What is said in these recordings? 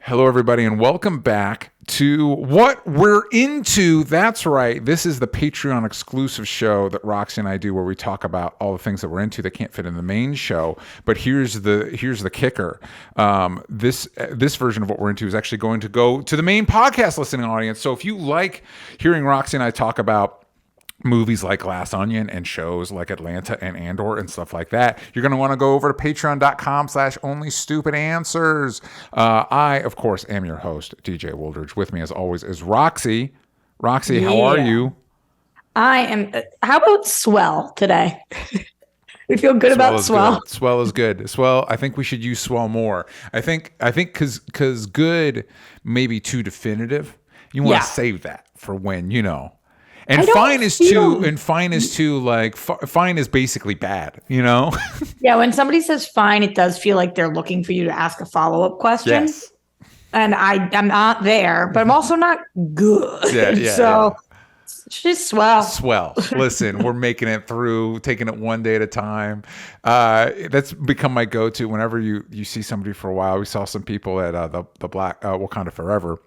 Hello, everybody, and welcome back to What We're Into. That's right. This is the Patreon exclusive show that Roxy and I do where we talk about all the things that we're into that can't fit in the main show. But here's the kicker. This version of What We're Into is actually going to go to the main podcast listening audience. So if you like hearing Roxy and I talk about movies like Glass Onion and shows like Atlanta and Andor and stuff like that, you're going to want to go over to patreon.com/onlystupidanswers. I, of course, am your host, DJ Wooldridge. With me, as always, is Roxy. Roxy, how are you? I am. How about swell today? We feel good about swell. Good. Swell is good. Swell, I think we should use swell more. I think because good may be too definitive. You want to save that for when, And fine is too like fine is basically bad, Yeah, when somebody says fine, it does feel like they're looking for you to ask a follow-up question. Yes. And I'm not there, but I'm also not good. So she's swell. Swell. Listen, we're making it through, taking it one day at a time. That's become my go-to whenever you see somebody for a while. We saw some people at the Black Wakanda Forever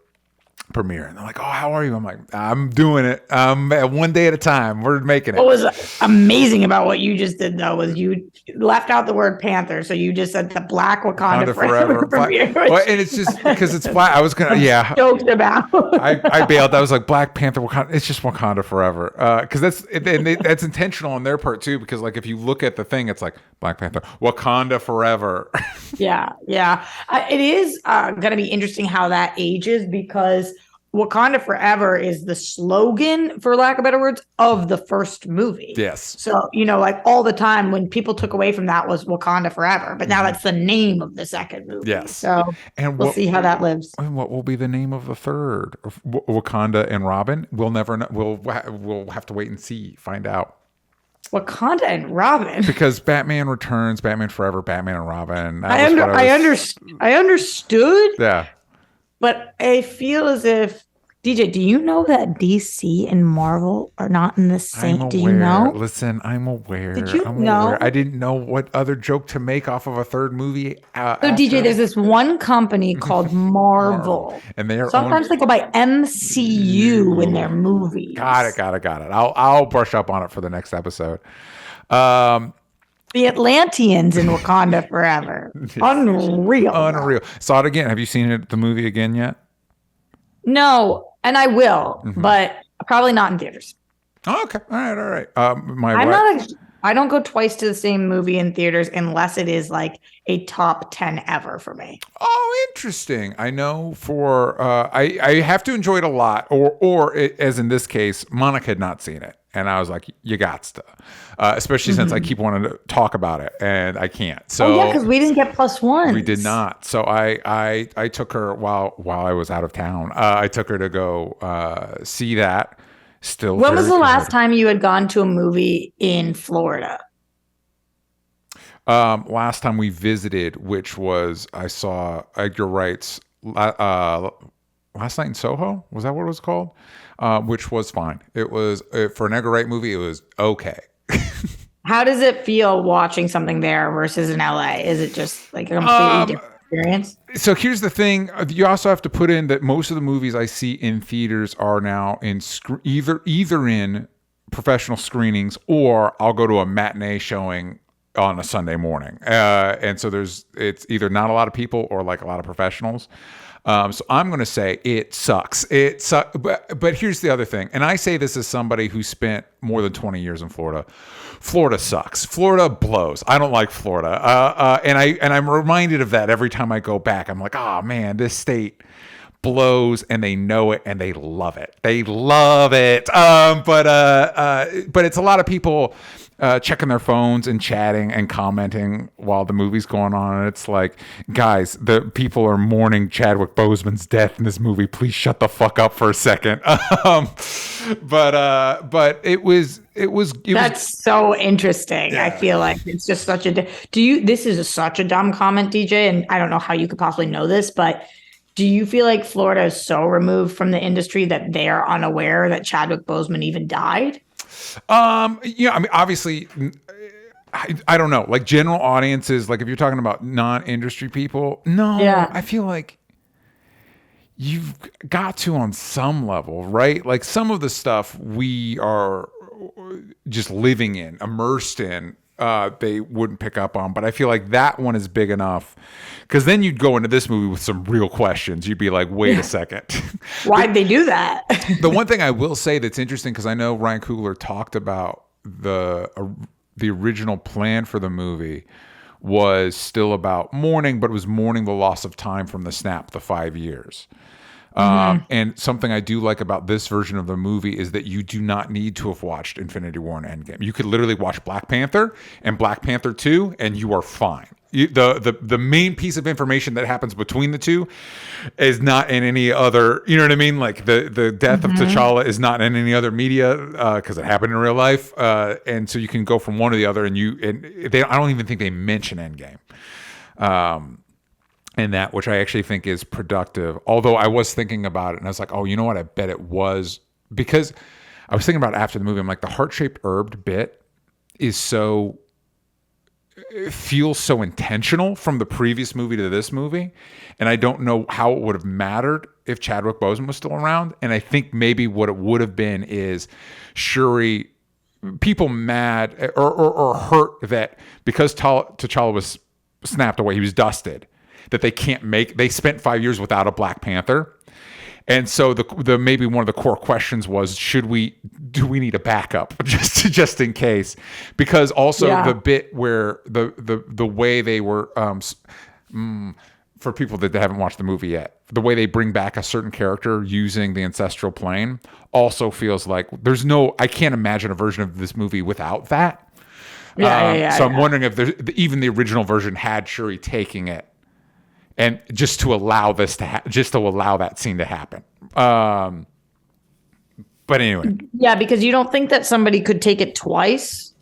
premiere, and they're like, "Oh, how are you?" I'm like, "I'm doing it. One day at a time. We're making it." What was amazing about what you just did, though, was you left out the word Panther, so you just said the Black Wakanda Forever premiere. Well, and it's just because it's black. I was gonna, joked about. I bailed. I was like, Black Panther, Wakanda. It's just Wakanda Forever, because that's intentional on their part too. Because like if you look at the thing, it's like Black Panther, Wakanda Forever. Yeah. It is going to be interesting how that ages, because Wakanda Forever is the slogan, for lack of better words, of the first movie. Yes. So, like all the time when people took away from that was Wakanda Forever, but now that's the name of the second movie. Yes. So we'll see how that lives. And what will be the name of the third? Wakanda and Robin? We'll never know. We'll have to wait and see, find out. Wakanda and Robin. Because Batman Returns, Batman Forever, Batman and Robin. I understood. Yeah. But I feel as if, DJ, do you know that DC and Marvel are not in the same? Do you know? Listen, I'm aware. Did you know? Aware. I didn't know what other joke to make off of a third movie. DJ, there's this one company called Marvel. And they are sometimes they go by MCU in their movies. Got it. I'll brush up on it for the next episode. The Atlanteans in Wakanda Forever. Unreal. Saw it again. Have you seen the movie again yet? No, and I will, but probably not in theaters. Oh, okay. All right. I don't go twice to the same movie in theaters unless it is like a top 10 ever for me. Oh, interesting. I know for I have to enjoy it a lot, or as in this case, Monica had not seen it. And I was like, you got to. Especially since I keep wanting to talk about it, and I can't. So because we didn't get +1. We did not. So I took her while I was out of town. I took her to go see that. Still. When was the last time you had gone to a movie in Florida? Last time we visited, which was I saw Edgar Wright's Last Night in Soho. Was that what it was called? Which was fine. It was for an Edgar Wright movie. It was okay. How does it feel watching something there versus in LA? Is it just like a completely different experience? So here's the thing. You also have to put in that most of the movies I see in theaters are now in either in professional screenings, or I'll go to a matinee showing on a Sunday morning. And so it's either not a lot of people or like a lot of professionals. So I'm going to say it sucks. It sucks. But here's the other thing. And I say this as somebody who spent more than 20 years in Florida. Florida sucks. Florida blows. I don't like Florida. And I'm reminded of that every time I go back. I'm like, oh man, this state blows, and they know it, and they love it. They love it. But it's a lot of people checking their phones and chatting and commenting while the movie's going on. And it's like, guys, the people are mourning Chadwick Boseman's death in this movie. Please shut the fuck up for a second. But it was That's so interesting. Yeah. I feel like it's just such a, this is such a dumb comment, DJ, and I don't know how you could possibly know this, but do you feel like Florida is so removed from the industry that they are unaware that Chadwick Boseman even died? I mean, obviously, I don't know. Like general audiences, like if you're talking about non-industry people, no. Yeah. I feel like you've got to on some level, right? Like some of the stuff we are just living in, immersed in, they wouldn't pick up on. But I feel like that one is big enough because then you'd go into this movie with some real questions. You'd be like, wait a second. Why'd they do that? The one thing I will say that's interesting, because I know Ryan Coogler talked about the original plan for the movie was still about mourning, but it was mourning the loss of time from the snap, the 5 years. And something I do like about this version of the movie is that you do not need to have watched Infinity War and Endgame. You could literally watch Black Panther and Black Panther 2, and you are fine. The main piece of information that happens between the two is not in any other, you know what I mean? Like the death of T'Challa is not in any other media because it happened in real life. And so you can go from one to the other, and I don't even think they mention Endgame. And that, which I actually think is productive. Although I was thinking about it and I was like, oh, you know what? I bet it was, because I was thinking about it after the movie. I'm like, the heart-shaped herb bit is so, it feels so intentional from the previous movie to this movie. And I don't know how it would have mattered if Chadwick Boseman was still around. And I think maybe what it would have been is Shuri, people mad or hurt that because T'Challa was snapped away, he was dusted, that they spent 5 years without a Black Panther. And so the maybe one of the core questions was, do we need a backup just in case? Because also the bit where the way they were, for people that haven't watched the movie yet, the way they bring back a certain character using the ancestral plane also feels like I can't imagine a version of this movie without that. So I'm wondering if even the original version had Shuri taking it, and just to allow that scene to happen. But anyway. Yeah, because you don't think that somebody could take it twice?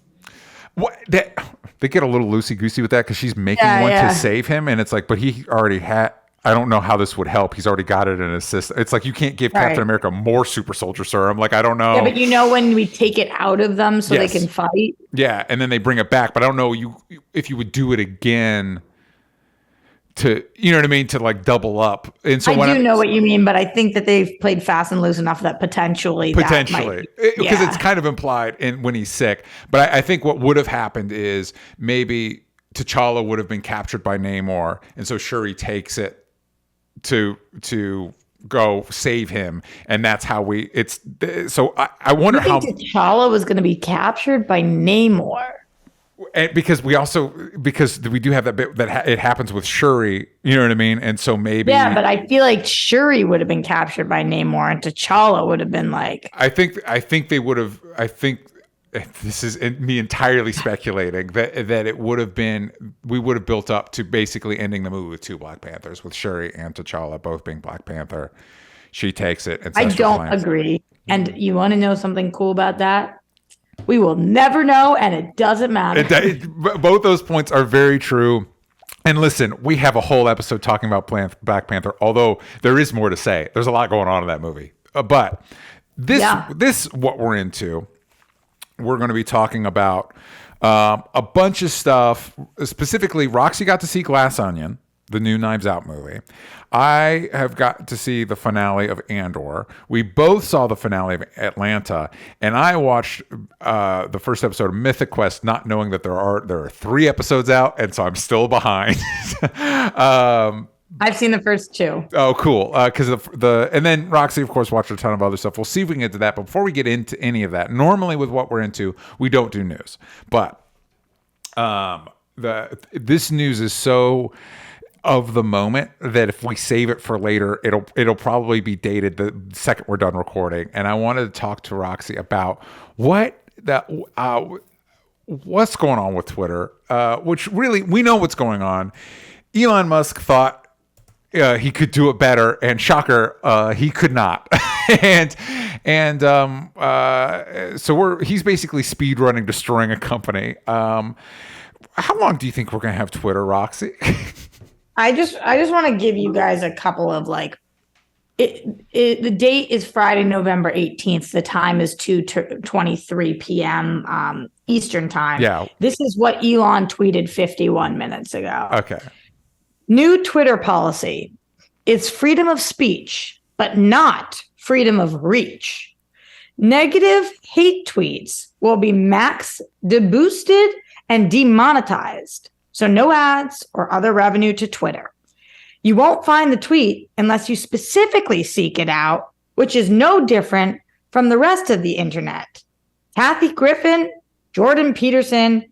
They get a little loosey-goosey with that because she's making one to save him. And it's like, but he already had... I don't know how this would help. He's already got it in his system. It's like, you can't give Captain America more super soldier serum. Like, I don't know. Yeah, but when we take it out of them so they can fight? Yeah, and then they bring it back. But I don't know if you would do it again... to, you know what I mean, to like double up. And so I do know what you mean, but I think that they've played fast and loose enough that potentially because it's kind of implied when he's sick. But I think what would have happened is maybe T'Challa would have been captured by Namor, and so Shuri takes it to go save him, and that's how I wonder how T'Challa was going to be captured by Namor. And because we do have that bit that it happens with Shuri, you know what I mean? And so maybe... Yeah, but I feel like Shuri would have been captured by Namor and T'Challa would have been like... I think they would have... I think this is me entirely speculating that it would have been... We would have built up to basically ending the movie with two Black Panthers, with Shuri and T'Challa both being Black Panther. She takes it and... I don't agree. And you want to know something cool about that? We will never know, and it doesn't matter. Both those points are very true. And listen, we have a whole episode talking about Black Panther, although there is more to say. There's a lot going on in that movie. But this what we're into. We're going to be talking about a bunch of stuff. Specifically, Roxy got to see Glass Onion, the new Knives Out movie. I have got to see the finale of Andor. We both saw the finale of Atlanta, and I watched the first episode of Mythic Quest, not knowing that there are 3 episodes out, and so I'm still behind. I've seen the first 2. Oh, cool! Because and then Roxy, of course, watched a ton of other stuff. We'll see if we can get to that. But before we get into any of that, normally with what we're into, we don't do news, but this news is so of the moment that if we save it for later, it'll probably be dated the second we're done recording. And I wanted to talk to Roxy about what's going on with Twitter, which really we know what's going on. Elon Musk thought he could do it better, and shocker, he could not. So he's basically speed running, destroying a company. How long do you think we're going to have Twitter, Roxy? I just want to give you guys a couple of the date is Friday, November 18th. The time is 2:23 p.m. Eastern time. Yeah. This is what Elon tweeted 51 minutes ago. Okay. New Twitter policy. is freedom of speech, but not freedom of reach. Negative hate tweets will be max deboosted and demonetized. So no ads or other revenue to Twitter. You won't find the tweet unless you specifically seek it out, which is no different from the rest of the internet. Kathy Griffin, Jordan Peterson,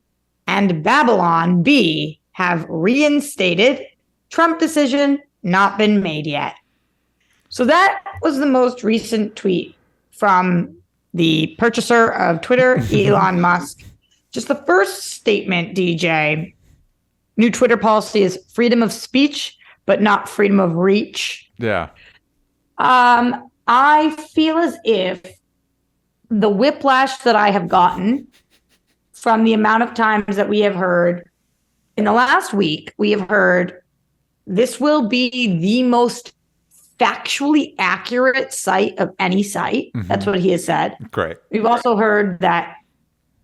and Babylon Bee have reinstated Trump decision not been made yet. So that was the most recent tweet from the purchaser of Twitter, Elon Musk. Just the first statement, DJ. New Twitter policy is freedom of speech, but not freedom of reach. Yeah. I feel as if the whiplash that I have gotten from the amount of times that we have heard in the last week, we have heard this will be the most factually accurate site of any site. Mm-hmm. That's what he has said. Great. We've also heard that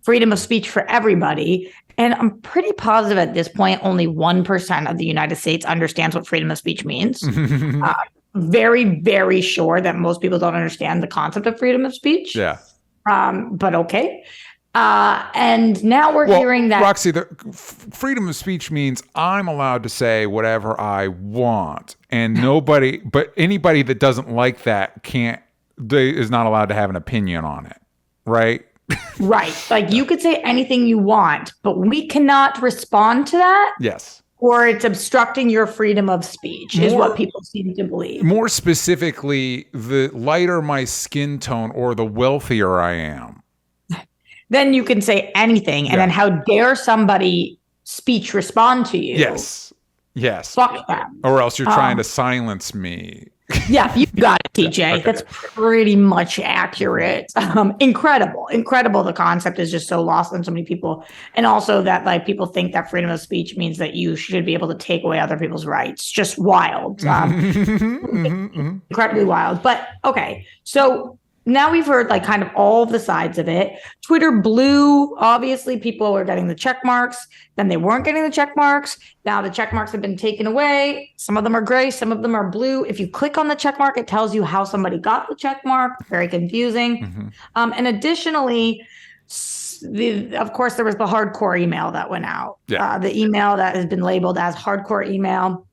freedom of speech for everybody. And I'm pretty positive at this point, only 1% of the United States understands what freedom of speech means. Very, very sure that most people don't understand the concept of freedom of speech. Yeah. But okay. And now we're hearing that. Roxy, the freedom of speech means I'm allowed to say whatever I want, and anybody that doesn't like that is not allowed to have an opinion on it, right? Right. Like you could say anything you want, but we cannot respond to that. Yes. Or it's obstructing your freedom of speech is what people seem to believe. More specifically, the lighter my skin tone or the wealthier I am, then you can say anything. And then how dare somebody speech respond to you? Yes. Fuck them. Or else you're trying to silence me. Yeah, you got it, TJ. Okay. That's pretty much accurate. Incredible. The concept is just so lost on so many people. And also that like people think that freedom of speech means that you should be able to take away other people's rights. Just wild. Incredibly wild. But okay. So now we've heard like kind of all the sides of it. Twitter blue, obviously people were getting the check marks. Then they weren't getting the check marks. Now the check marks have been taken away. Some of them are gray, some of them are blue. If you click on the check mark, it tells you how somebody got the check mark. Very confusing. Mm-hmm. And additionally, of course, there was the hardcore email that went out. Yeah. The email that has been labeled as hardcore email,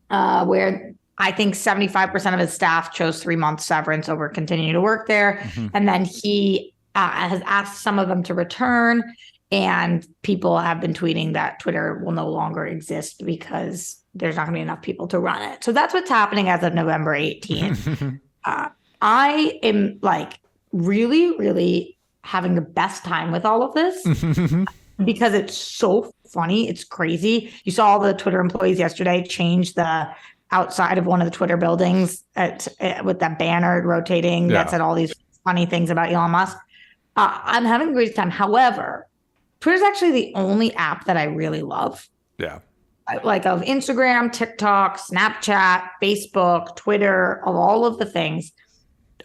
where I think 75% of his staff chose 3-month severance over continuing to work there. Mm-hmm. And then he has asked some of them to return. And people have been tweeting that Twitter will no longer exist because there's not going to be enough people to run it. So that's what's happening as of November 18th. I am like really, really having the best time with all of this because it's so funny. It's crazy. You saw all the Twitter employees yesterday change the outside of one of the Twitter buildings with that banner rotating that said all these funny things about Elon Musk. I'm having a great time. However, Twitter's actually the only app that I really love. Yeah. Like of Instagram, TikTok, Snapchat, Facebook, Twitter, of all of the things.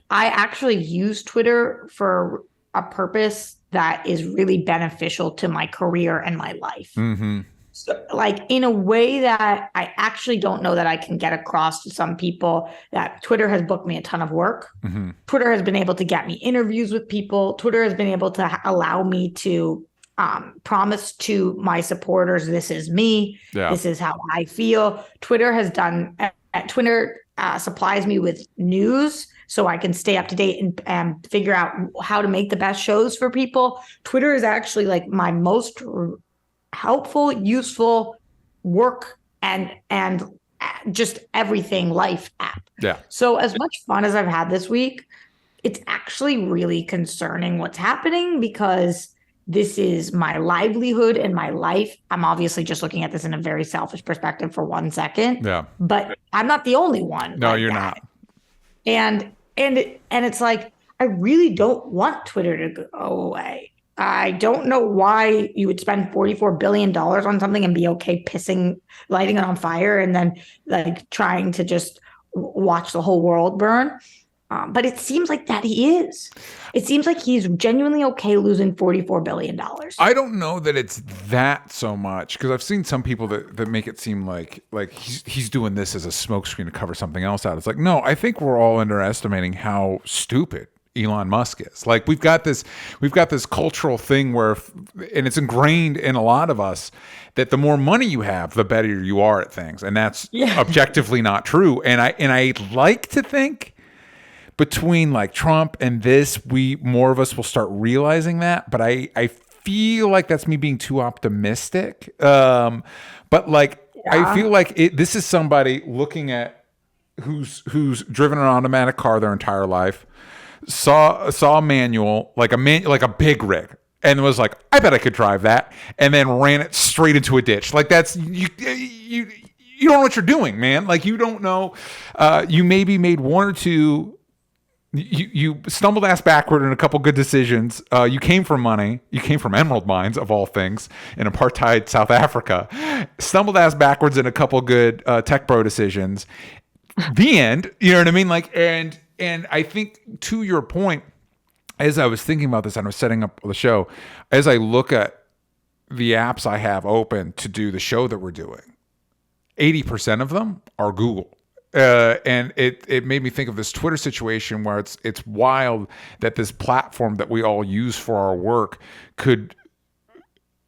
I actually use Twitter for a purpose that is really beneficial to my career and my life. Mm-hmm. So, like in a way that I actually don't know that I can get across to some people, that Twitter has booked me a ton of work. Mm-hmm. Twitter has been able to get me interviews with people. Twitter has been able to allow me to promise to my supporters, this is me. Yeah. This is how I feel. Twitter has done, Twitter supplies me with news so I can stay up to date and figure out how to make the best shows for people. Twitter is actually like my most helpful, useful work and just everything life app. Yeah. So as much fun as I've had this week, it's actually really concerning what's happening because this is my livelihood and my life. I'm obviously just looking at this in a very selfish perspective for 1 second. Yeah. But I'm not the only one. No, you're not. And it's like, I really don't want Twitter to go away. I don't know why you would spend $44 billion on something and be okay lighting it on fire and then like trying to just watch the whole world burn. But it seems like that he is. It seems like he's genuinely okay losing $44 billion. I don't know that it's that so much, because I've seen some people that make it seem like he's doing this as a smokescreen to cover something else out. It's like, no, I think we're all underestimating how stupid Elon Musk is. Like, we've got this cultural thing where, and it's ingrained in a lot of us, that the more money you have, the better you are at things, and that's objectively not true. And I like to think between like Trump and this, more of us will start realizing that, but I feel like that's me being too optimistic. But like, I feel like this is somebody looking at who's driven an automatic car their entire life, saw a manual, like a big rig, and was like, I bet I could drive that, and then ran it straight into a ditch. Like, that's you don't know what you're doing, man. Like, you don't know. You maybe made one or two. You stumbled ass backward in a couple good decisions. You came from money. You came from emerald mines, of all things, in apartheid South Africa. Stumbled ass backwards in a couple good tech bro decisions. The end. You know what I mean? Like, and I think, to your point, as I was thinking about this and I was setting up the show, as I look at the apps I have open to do the show that we're doing, 80% of them are Google. And it made me think of this Twitter situation where it's wild that this platform that we all use for our work could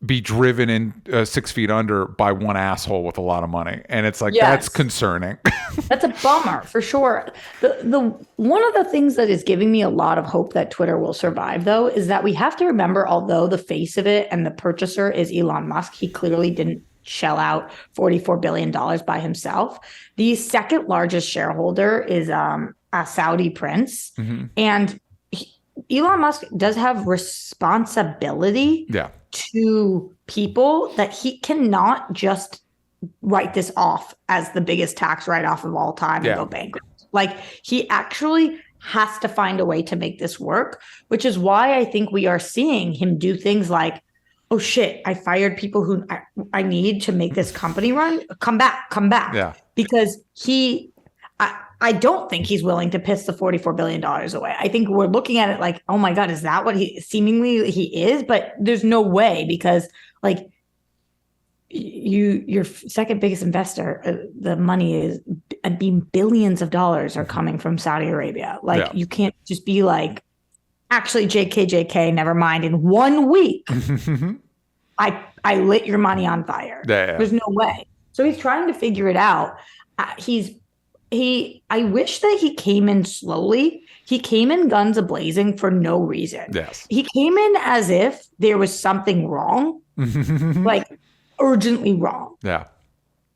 be driven in 6 feet under by one asshole with a lot of money. And it's like, that's concerning. That's a bummer, for sure. The one of the things that is giving me a lot of hope that Twitter will survive, though, is that we have to remember, although the face of it and the purchaser is Elon Musk, he clearly didn't shell out $44 billion by himself. The second largest shareholder is a Saudi prince. Mm-hmm. And Elon Musk does have responsibility to people, that he cannot just write this off as the biggest tax write-off of all time and go bankrupt. Like, he actually has to find a way to make this work, which is why I think we are seeing him do things like, oh shit, I fired people who I need to make this company run. Come back. Yeah. Because I don't think he's willing to piss the $44 billion away. I think we're looking at it like, oh my God, is that what he is? But there's no way, because like, your second biggest investor, the money is, billions of dollars are coming from Saudi Arabia. Like, you can't just be like, actually, JK, never mind. In 1 week, I lit your money on fire. There's no way. So he's trying to figure it out. I wish that he came in slowly. He came in guns a-blazing for no reason. Yes. He came in as if there was something wrong, like urgently wrong. Yeah.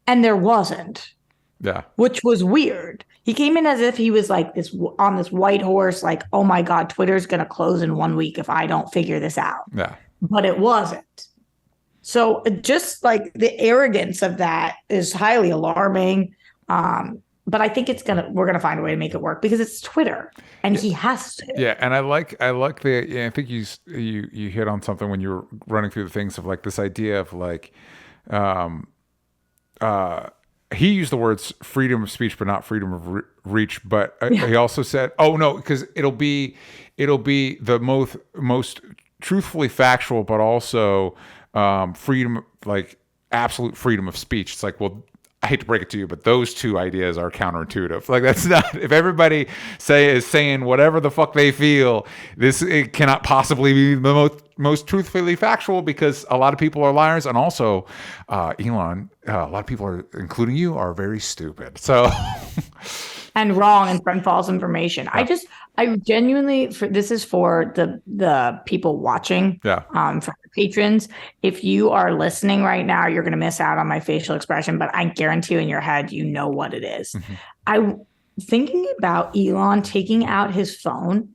And there wasn't. Yeah. Which was weird. He came in as if he was like on this white horse, like, oh my God, Twitter's going to close in 1 week if I don't figure this out. Yeah. But it wasn't. So just like the arrogance of that is highly alarming. But I think we're gonna find a way to make it work, because it's Twitter, and he has to. Yeah, and I like I think you hit on something when you were running through the things of like this idea of like, he used the words freedom of speech, but not freedom of reach. But he also said, oh no, because it'll be the most truthfully factual, but also freedom, like absolute freedom of speech. It's like, well, I hate to break it to you, but those two ideas are counterintuitive. Like, that's not, if everybody is saying whatever the fuck they feel, it cannot possibly be the most truthfully factual, because a lot of people are liars. And also, Elon, a lot of people are, including you, are very stupid. So, and wrong and spread false information. Yeah. I genuinely, this is for the people watching, for the patrons. If you are listening right now, you're going to miss out on my facial expression, but I guarantee you in your head, you know what it is. Mm-hmm. I'm thinking about Elon taking out his phone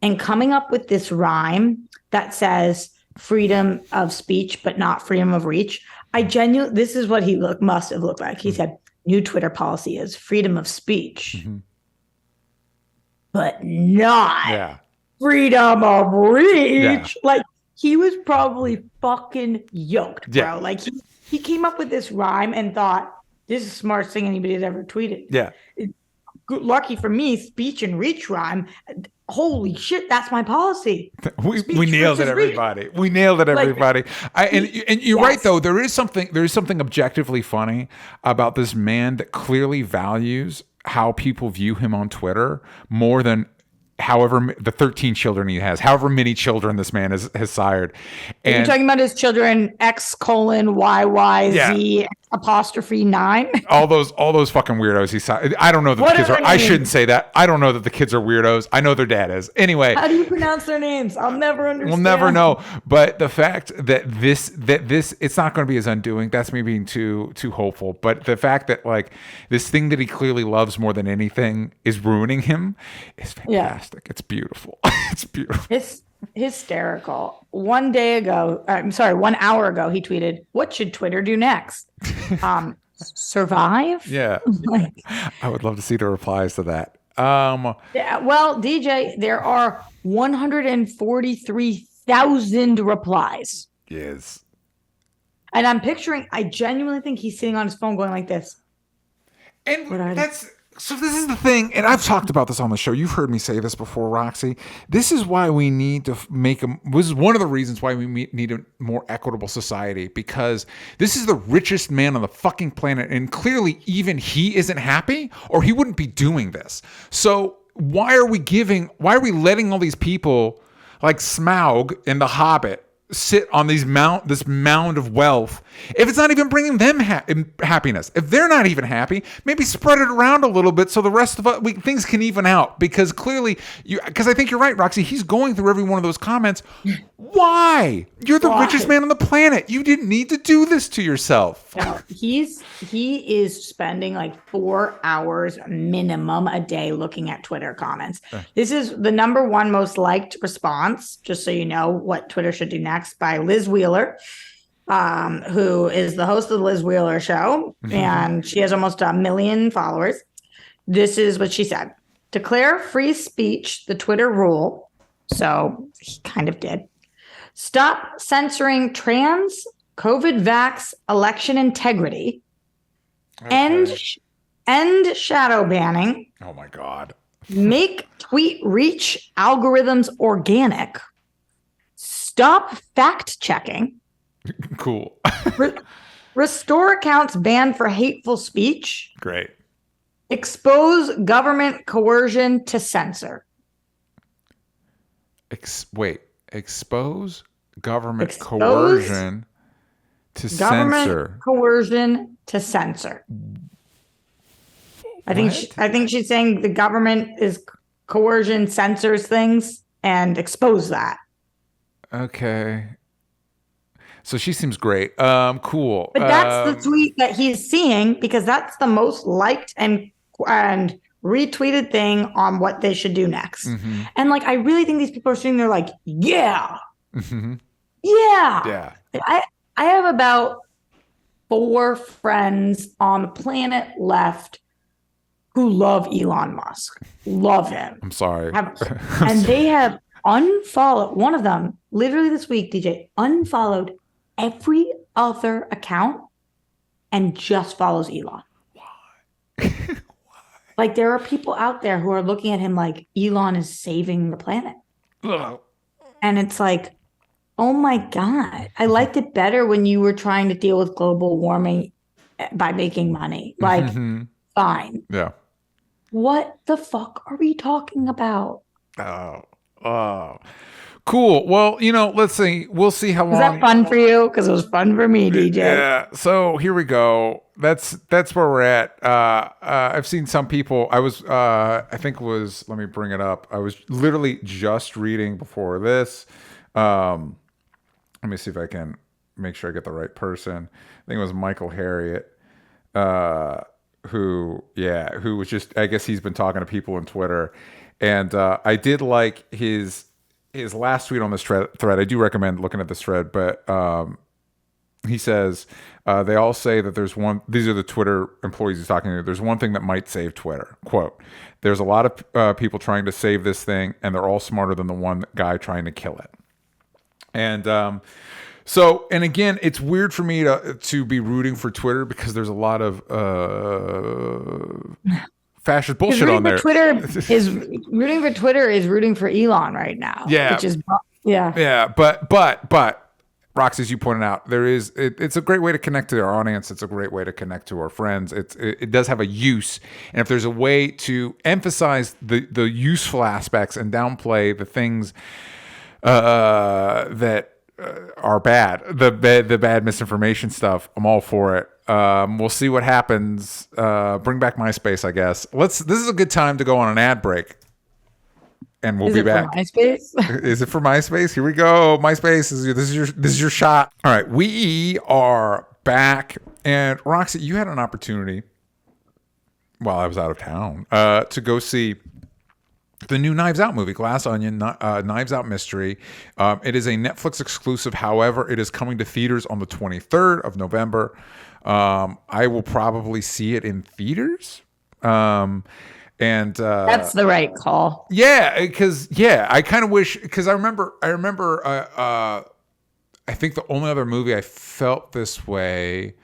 and coming up with this rhyme that says freedom of speech, but not freedom of reach. This is what he must have looked like. He said, new Twitter policy is freedom of speech, but not freedom of reach. Yeah. Like, he was probably fucking yoked, bro. Yeah. Like, he came up with this rhyme and thought, this is the smartest thing anybody's ever tweeted. Yeah. lucky for me, speech and reach rhyme. Holy shit, that's my policy. We nailed it, everybody. We nailed it, everybody. And you're right, though. There is something objectively funny about this man that clearly values how people view him on Twitter more than however the 13 children he has, however many children this man has sired. And you're talking about his children, X:YYZ apostrophe 9. all those fucking weirdos he sired. I don't know that the kids are. I shouldn't say that. I don't know that the kids are weirdos. I know their dad is. Anyway, how do you pronounce their names? I'll never understand. We'll never know. But the fact that this it's not going to be his undoing. That's me being too hopeful. But the fact that like this thing that he clearly loves more than anything is ruining him is fantastic. It's beautiful. It's beautiful. It's hysterical. 1 hour ago, he tweeted, "What should Twitter do next? Survive?" Yeah. I would love to see the replies to that. Yeah, well, DJ, there are 143,000 replies. Yes. And I'm picturing, I genuinely think he's sitting on his phone going like this. And so this is the thing, and I've talked about this on the show. You've heard me say this before, Roxy. This is why we need to this is one of the reasons why we need a more equitable society, because this is the richest man on the fucking planet, and clearly even he isn't happy, or he wouldn't be doing this. So why are we letting all these people like Smaug in The Hobbit sit on this mound of wealth if it's not even bringing them happiness? If they're not even happy, maybe spread it around a little bit so the rest of us things can even out. Because clearly, because I think you're right, Roxy. He's going through every one of those comments. Why? You're the richest man on the planet. You didn't need to do this to yourself. No, he is spending like 4 hours minimum a day looking at Twitter comments. This is the number one most liked response, just so you know what Twitter should do next, by Liz Wheeler, who is the host of the Liz Wheeler Show, and she has almost 1 million followers. This is what she said: "Declare free speech the Twitter rule." So he kind of did. "Stop censoring trans, COVID vax, election integrity. Okay. End shadow banning. Oh my God. Make tweet reach algorithms organic. Stop fact checking." Cool. Restore accounts banned for hateful speech. Great. Expose government coercion to censor. Expose government coercion to censor. Coercion to censor. I think she's saying the government is coercion censors things, and expose that. Okay. So she seems great. Cool. But that's the tweet that he's seeing, because that's the most liked and retweeted thing on what they should do next. Mm-hmm. And like, I really think these people are sitting there like, yeah. Mm-hmm. Yeah. I have about 4 friends on the planet left who love Elon Musk. Love him. I'm sorry. And they have unfollowed, one of them literally this week, DJ, unfollowed every other account and just follows Elon. Why? Like, there are people out there who are looking at him like Elon is saving the planet. Ugh. And it's like, oh my God, I liked it better when you were trying to deal with global warming by making money. Like, fine. Yeah. What the fuck are we talking about? Oh. Cool. Well, let's see. We'll see how long. Was that fun for you? Because it was fun for me, DJ. Yeah. So here we go. That's where we're at. I've seen some people. I was, I think it was. Let me bring it up. I was literally just reading before this. Let me see if I can make sure I get the right person. I think it was Michael Harriot, who was just. I guess he's been talking to people on Twitter, and I did like his last tweet on this thread. I do recommend looking at this thread, but he says, they all say that these are the Twitter employees he's talking to, there's one thing that might save Twitter. Quote, "There's a lot of people trying to save this thing, and they're all smarter than the one guy trying to kill it." And and again, it's weird for me to be rooting for Twitter, because there's a lot of fascist bullshit on there. Rooting for Twitter is rooting for Elon right now. Yeah. Which is, yeah. Yeah. But Roxy, as you pointed out, it's a great way to connect to our audience. It's a great way to connect to our friends. It does have a use. And if there's a way to emphasize the useful aspects and downplay the things that are bad, the bad misinformation stuff, I'm all for it. We'll see what happens. Bring back MySpace, I guess. This is a good time to go on an ad break. And we'll be back. For MySpace? Is it for MySpace? Here we go. MySpace this is your shot. All right, we are back. And Roxy, you had an opportunity while I was out of town to go see the new Knives Out movie, Glass Onion, Knives Out Mystery. It is a Netflix exclusive. However, it is coming to theaters on the 23rd of November. I will probably see it in theaters. And that's the right call. Yeah, because I kind of wish, because I remember I think the only other movie I felt this way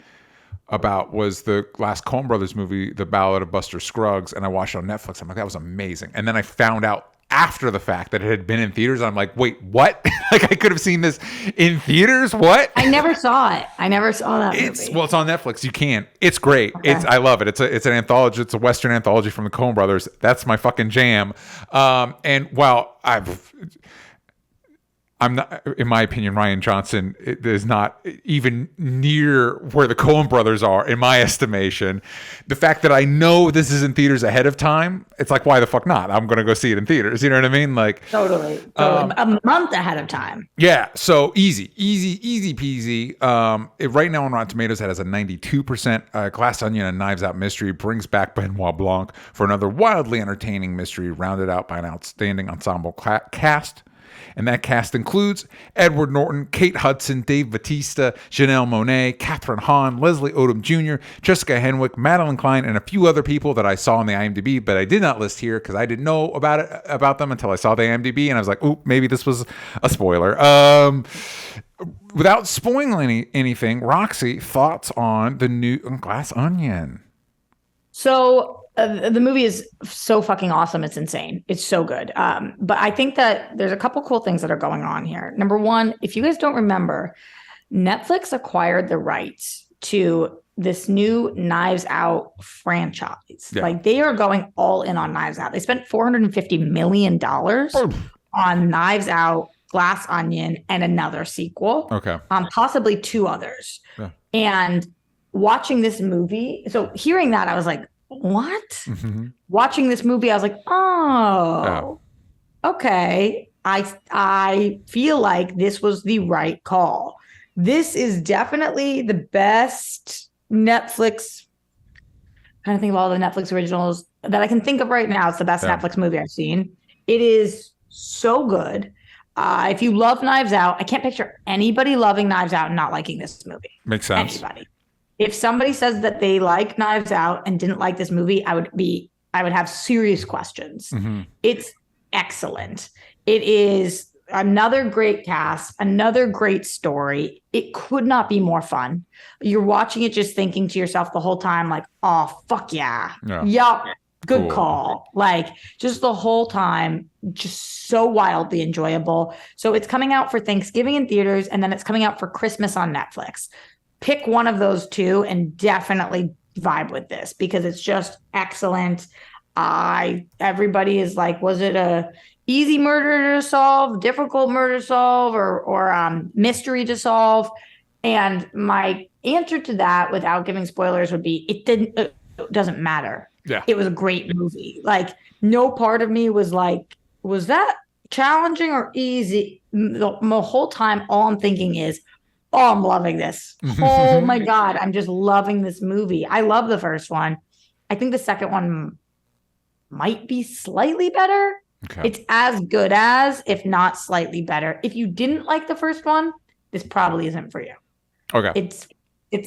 about was the last Coen Brothers movie, The Ballad of Buster Scruggs, and I watched it on Netflix. I'm like, that was amazing. And then I found out after the fact that it had been in theaters. I'm like, wait, what? Like, I could have seen this in theaters? What? I never saw it. I never saw that movie. Well, it's on Netflix. You can. It's great. Okay. I love it. It's an anthology. It's a Western anthology from the Coen Brothers. That's my fucking jam. And while I'm not, in my opinion, Rian Johnson is not even near where the Coen Brothers are, in my estimation. The fact that I know this is in theaters ahead of time, it's like, why the fuck not? I'm going to go see it in theaters. You know what I mean? Like totally. A month ahead of time. Yeah. So easy peasy. Right now on Rotten Tomatoes, it has a 92%. Glass Onion and Knives Out Mystery brings back Benoit Blanc for another wildly entertaining mystery, rounded out by an outstanding ensemble cast. And that cast includes Edward Norton, Kate Hudson, Dave Bautista, Janelle Monáe, Catherine Hahn, Leslie Odom Jr., Jessica Henwick, Madeline Klein, and a few other people that I saw on the IMDb, but I did not list here because I didn't know about them until I saw the IMDb, and I was like, "Ooh, maybe this was a spoiler." Without spoiling anything, Roxy, thoughts on the new Glass Onion? So the movie is so fucking awesome. It's insane. It's so good. But I think that there's a couple cool things that are going on here. Number one, if you guys don't remember, Netflix acquired the rights to this new Knives Out franchise. Yeah. Like, they are going all in on Knives Out. They spent $450 million on Knives Out, Glass Onion, and another sequel. Okay. Possibly two others. Yeah. And watching this movie, so hearing that, I was like, what? Mm-hmm. Watching this movie, I was like, okay. I feel like this was the right call. This is definitely the best Netflix. I'm trying to think of all the Netflix originals that I can think of right now. It's the best Netflix movie I've seen. It is so good. If you love Knives Out, I can't picture anybody loving Knives Out and not liking this movie. Makes sense. Anybody. If somebody says that they like Knives Out and didn't like this movie, I would have serious questions. Mm-hmm. It's excellent. It is another great cast, another great story. It could not be more fun. You're watching it just thinking to yourself the whole time, like, oh, fuck yeah. Yup. Good call. Like, just the whole time, just so wildly enjoyable. So it's coming out for Thanksgiving in theaters, and then it's coming out for Christmas on Netflix. Pick one of those two and definitely vibe with this because it's just excellent. Everybody is like, was it a easy murder to solve, difficult murder to solve, or mystery to solve? And my answer to that, without giving spoilers, would be it doesn't matter. Yeah, it was a great movie. Like, no part of me was like, was that challenging or easy? The whole time, all I'm thinking is, oh, I'm loving this. Oh my God, I'm just loving this movie. I love the first one. I think the second one might be slightly better. Okay. It's as good as, if not slightly better. If you didn't like the first one, this probably isn't for you. Okay. It's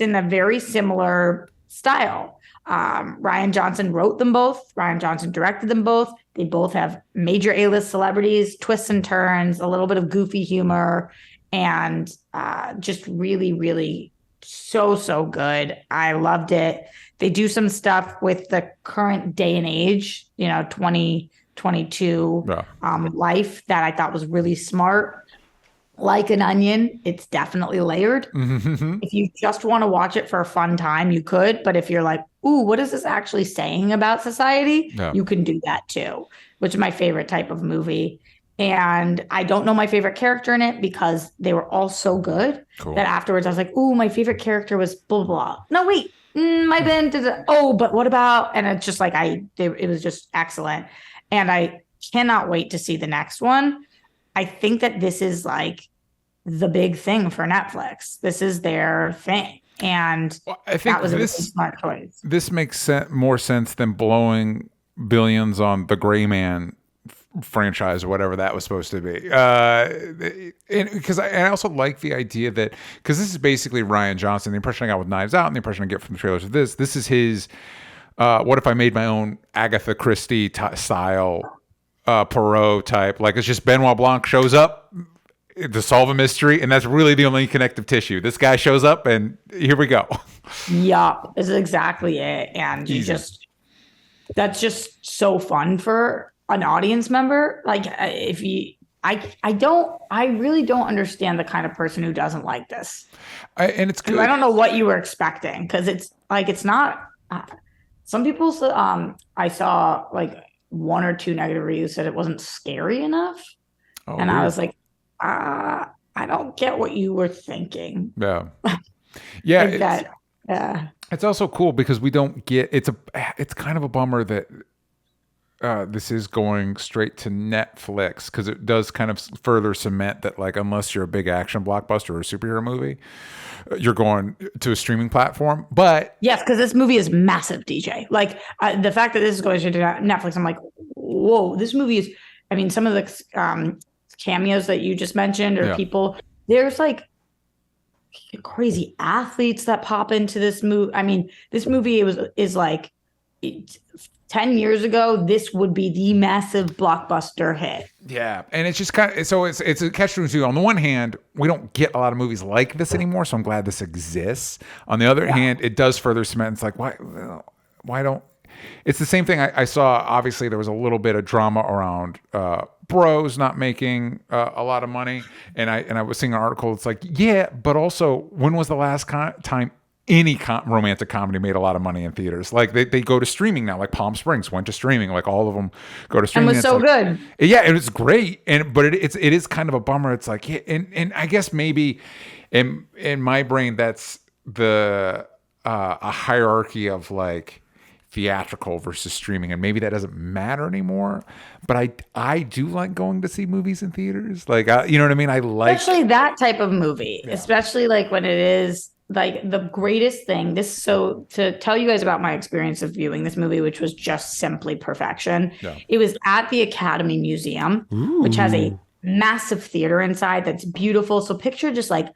in a very similar style. Rian Johnson wrote them both. Rian Johnson directed them both. They both have major A-list celebrities, twists and turns, a little bit of goofy humor, and just really, really so good. I loved it. They do some stuff with the current day and age, 2022 life that I thought was really smart. Like an onion, it's definitely layered. Mm-hmm. If you just want to watch it for a fun time, you could. But if you're like, ooh, what is this actually saying about society? Yeah. You can do that too, which is my favorite type of movie. And I don't know my favorite character in it because they were all so good that afterwards I was like, ooh, my favorite character was blah, blah, blah. No, wait, my band did it. Oh, but what about? And it's just like, it was just excellent. And I cannot wait to see the next one. I think that this is like the big thing for Netflix. This is their thing. And I think that was a really smart choice. This makes more sense than blowing billions on the Gray Man franchise or whatever that was supposed to be. Because I also like the idea that, because this is basically Rian Johnson, the impression I got with Knives Out and the impression I get from the trailers of this is his, what if I made my own Agatha Christie style Poirot type, like it's just Benoit Blanc shows up to solve a mystery, and that's really the only connective tissue. This guy shows up, and here we go. Yup, is exactly it. And that's just so fun for an audience member. Like if you, I really don't understand the kind of person who doesn't like this. And it's good. I don't know what you were expecting, because it's like, it's not. Some people, I saw like 1 or 2 negative reviews said it wasn't scary enough. Oh, and weird. I was like, I don't get what you were thinking. Yeah. Yeah. Yeah. It's also cool because we don't get, it's kind of a bummer that this is going straight to Netflix, because it does kind of further cement that, like, unless you're a big action blockbuster or a superhero movie, you're going to a streaming platform. But yes, because this movie is massive, DJ. Like the fact that this is going to Netflix, I'm like, whoa, this movie is. I mean, some of the cameos that you just mentioned, or people, there's like crazy athletes that pop into this movie. I mean, this movie is like 10 years ago, this would be the massive blockbuster hit. Yeah. And it's just kind of, so it's a catch-22. On the one hand, we don't get a lot of movies like this anymore, so I'm glad this exists. On the other hand, it does further cement. It's like, why don't, it's the same thing I saw. Obviously, there was a little bit of drama around Bros not making a lot of money. And I was seeing an article. It's like, yeah, but also, when was the last time any romantic comedy made a lot of money in theaters? Like they go to streaming now. Like Palm Springs went to streaming. Like all of them go to streaming. And was so good. Yeah, it was great. But it is kind of a bummer. It's like, yeah, and I guess maybe in my brain that's the a hierarchy of like theatrical versus streaming, and maybe that doesn't matter anymore. But I do like going to see movies in theaters. Like you know what I mean? I like especially that type of movie, especially like when it is. Like the greatest thing, so to tell you guys about my experience of viewing this movie, which was just simply perfection. Yeah. It was at the Academy Museum, which has a massive theater inside that's beautiful. So picture just like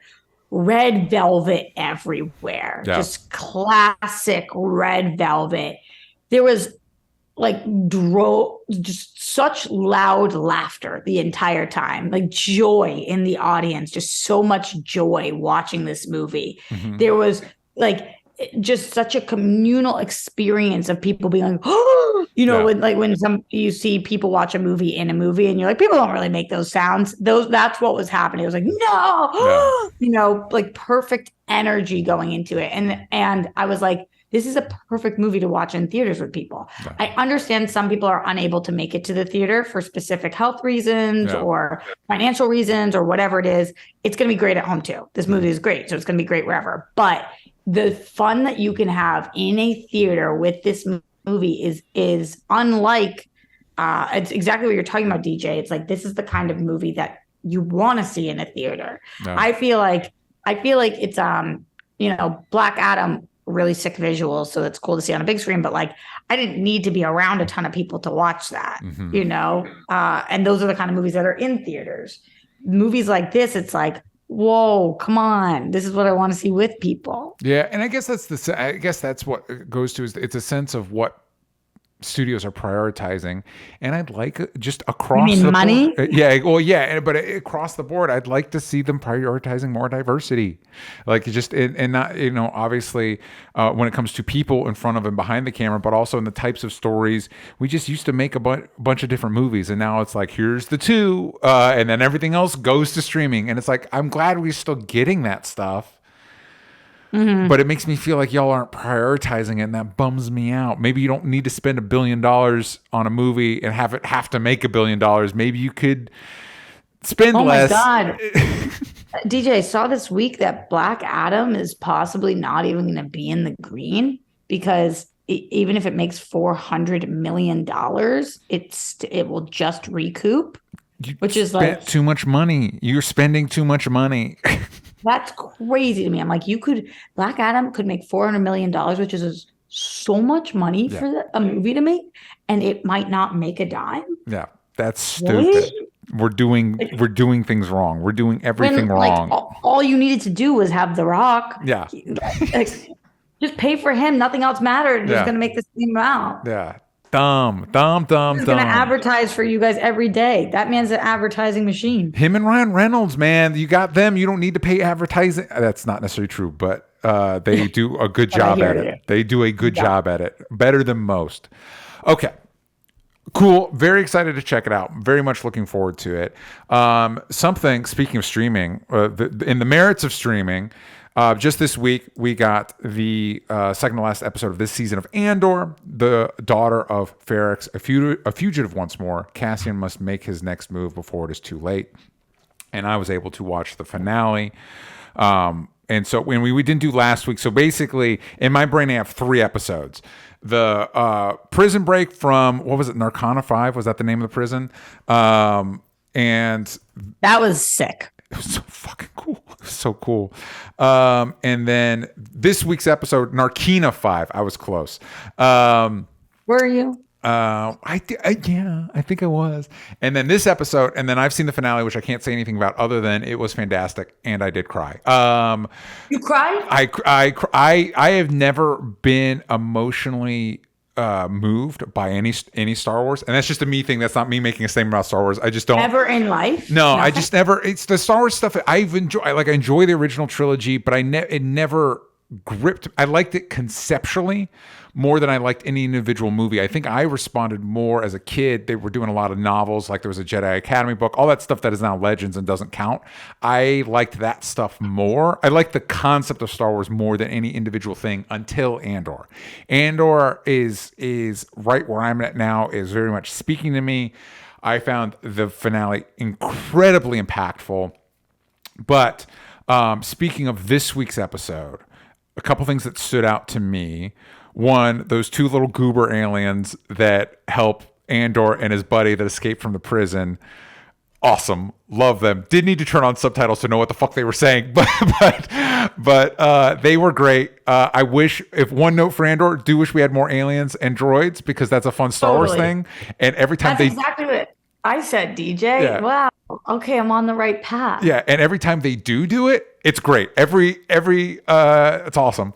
red velvet everywhere, just classic red velvet. There was like just such loud laughter the entire time, like joy in the audience, just so much joy watching this movie. Mm-hmm. There was like just such a communal experience of people being like, oh, when you see people watch a movie in a movie and you're like, people don't really make those sounds. That's what was happening. It was like, no, like perfect energy going into it. And I was like, this is a perfect movie to watch in theaters with people. Yeah. I understand some people are unable to make it to the theater for specific health reasons or financial reasons or whatever it is. It's going to be great at home too. This movie is great, so it's going to be great wherever. But the fun that you can have in a theater with this movie is unlike, it's exactly what you're talking about, DJ. It's like, this is the kind of movie that you want to see in a theater. No. I feel like it's, Black Adam, really sick visuals, so it's cool to see on a big screen, but like I didn't need to be around a ton of people to watch that. And those are the kind of movies that are in theaters. Movies like this, it's like, whoa, come on, this is what I want to see with people. Yeah. And I guess that's what it goes to, is it's a sense of what studios are prioritizing, and I'd like just You across mean the money? board. Yeah, well, yeah, but across the board, I'd like to see them prioritizing more diversity, like just and not obviously when it comes to people in front of and behind the camera, but also in the types of stories. We just used to make a bunch of different movies, and now it's like here's the two, and then everything else goes to streaming, and it's like I'm glad we're still getting that stuff. But it makes me feel like y'all aren't prioritizing it, and that bums me out. Maybe you don't need to spend $1 billion on a movie and have to make $1 billion. Maybe you could spend less. Oh my God. DJ, I saw this week that Black Adam is possibly not even going to be in the green because even if it makes $400 million, it will just recoup, which is like too much money. You're spending too much money. That's crazy to me. I'm like, Black Adam could make $400 million, which is so much money for a movie to make, and it might not make a dime. Yeah, that's stupid. We're doing things wrong. We're doing everything wrong. All you needed to do was have The Rock. Yeah. Just pay for him. Nothing else mattered. He's going to make the same amount. Yeah. Dumb. He's going to advertise for you guys every day. That man's an advertising machine. Him and Ryan Reynolds, man. You got them. You don't need to pay advertising. That's not necessarily true, but they do a good job at it. They do a good job at it. Better than most. Okay. Cool. Very excited to check it out. Very much looking forward to it. Speaking of streaming, in the merits of streaming, just this week, we got the second to last episode of this season of Andor, the daughter of Ferrix, a fugitive once more. Cassian must make his next move before it is too late. And I was able to watch the finale. And so when we didn't do last week, so basically in my brain, I have 3 episodes. The prison break from, what was it, Narcana 5? Was that the name of the prison? And that was sick. It was so fucking cool. It was so cool. And then this week's episode, Narkina 5. I was close. Were you? I think I was. And then this episode, and then I've seen the finale, which I can't say anything about other than it was fantastic, and I did cry. You cried? I have never been emotionally moved by any Star Wars, and that's just a me thing. That's not me making a statement about Star Wars. I just don't ever in life. No, nothing? I just never. It's the Star Wars stuff. I enjoy the original trilogy, but it never gripped. I liked it conceptually more than I liked any individual movie. I think I responded more as a kid. They were doing a lot of novels, like there was a Jedi Academy book, all that stuff that is now Legends and doesn't count. I liked that stuff more. I liked the concept of Star Wars more than any individual thing until Andor. Andor is right where I'm at now, is very much speaking to me. I found the finale incredibly impactful. But speaking of this week's episode, a couple things that stood out to me. One, those 2 little goober aliens that help Andor and his buddy that escaped from the prison. Awesome. Love them. Didn't need to turn on subtitles to know what the fuck they were saying, but they were great. I wish, if one note for Andor, do wish we had more aliens and droids, because that's a fun Star Wars thing. And every time that's exactly what I said, DJ. Yeah. Wow. Okay, I'm on the right path. Yeah, and every time they do it, it's great. It's awesome.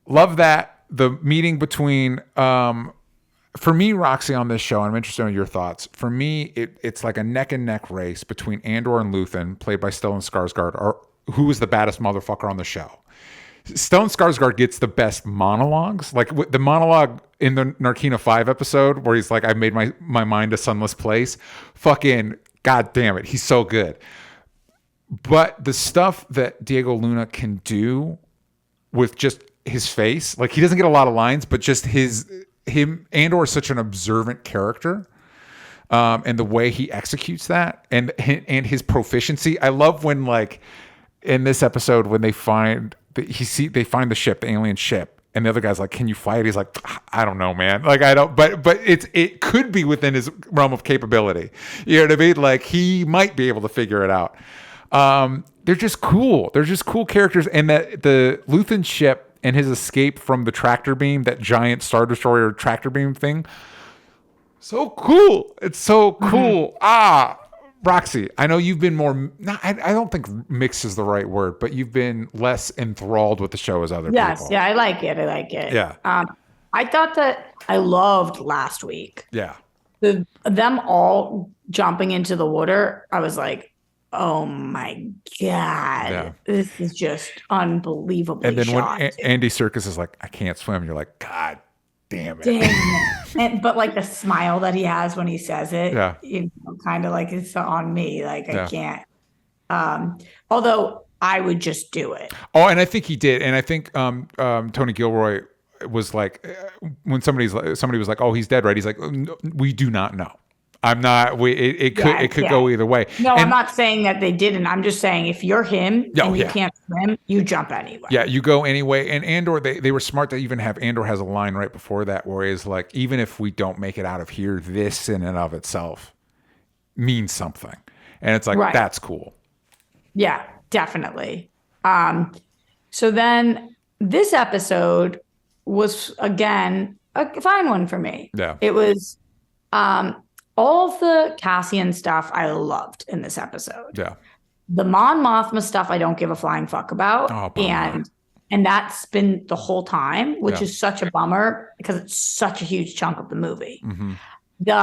Love that. The meeting between, for me, Roxy, on this show, and I'm interested in your thoughts. For me, it's like a neck and neck race between Andor and Luthen, played by Stellan Skarsgård, or who is the baddest motherfucker on the show. Stellan Skarsgård gets the best monologues, like the monologue in the Narkina 5 episode where he's like, "I've made my mind a sunless place." Fucking god damn it, he's so good. But the stuff that Diego Luna can do with just his face, like he doesn't get a lot of lines, but just Andor is such an observant character, and the way he executes that, and his proficiency. I love when, like, in this episode, when they find the ship, the alien ship, and the other guy's like, "Can you fly it?" He's like, "I don't know, man. Like, I don't." But it could be within his realm of capability. You know what I mean? Like, he might be able to figure it out. They're just cool. They're just cool characters, and that the Luthen ship and his escape from the tractor beam, that giant Star Destroyer tractor beam thing. So cool. It's so cool. Roxy, I know you've been more, I don't think mixed is the right word, but you've been less enthralled with the show as other people. Yes. Yeah, I like it. Yeah. I thought that I loved last week. Yeah. Them all jumping into the water. I was like, oh my Yeah. God, this is just unbelievably And then when shot. Andy Serkis is like, I can't swim, you're like, God damn it. Dang it. But like the smile that he has when he says it, Yeah. kind of like it's on me. Like I Yeah. can't. Although I would just do it. Oh, and I think he did. And I think Tony Gilroy was like, when somebody was like, oh, he's dead, right? He's like, no, we do not know. I'm not. It could go either way. No, and, I'm not saying that they didn't. I'm just saying if you're him and you yeah. can't swim, you jump anyway. Yeah, you go anyway. And Andor, they were smart to even have Andor has a line right before that where he's like, even if we don't make it out of here, this in and of itself means something. And it's like, Right. That's cool. Yeah, definitely. So then this episode was again a fine one for me. Yeah. It was all of the Cassian stuff I loved in this episode. Yeah. The Mon Mothma stuff I don't give a flying fuck about. Oh, bummer. And that's been the whole time, which Yeah. is such a bummer because it's such a huge chunk of the movie. Mm-hmm. The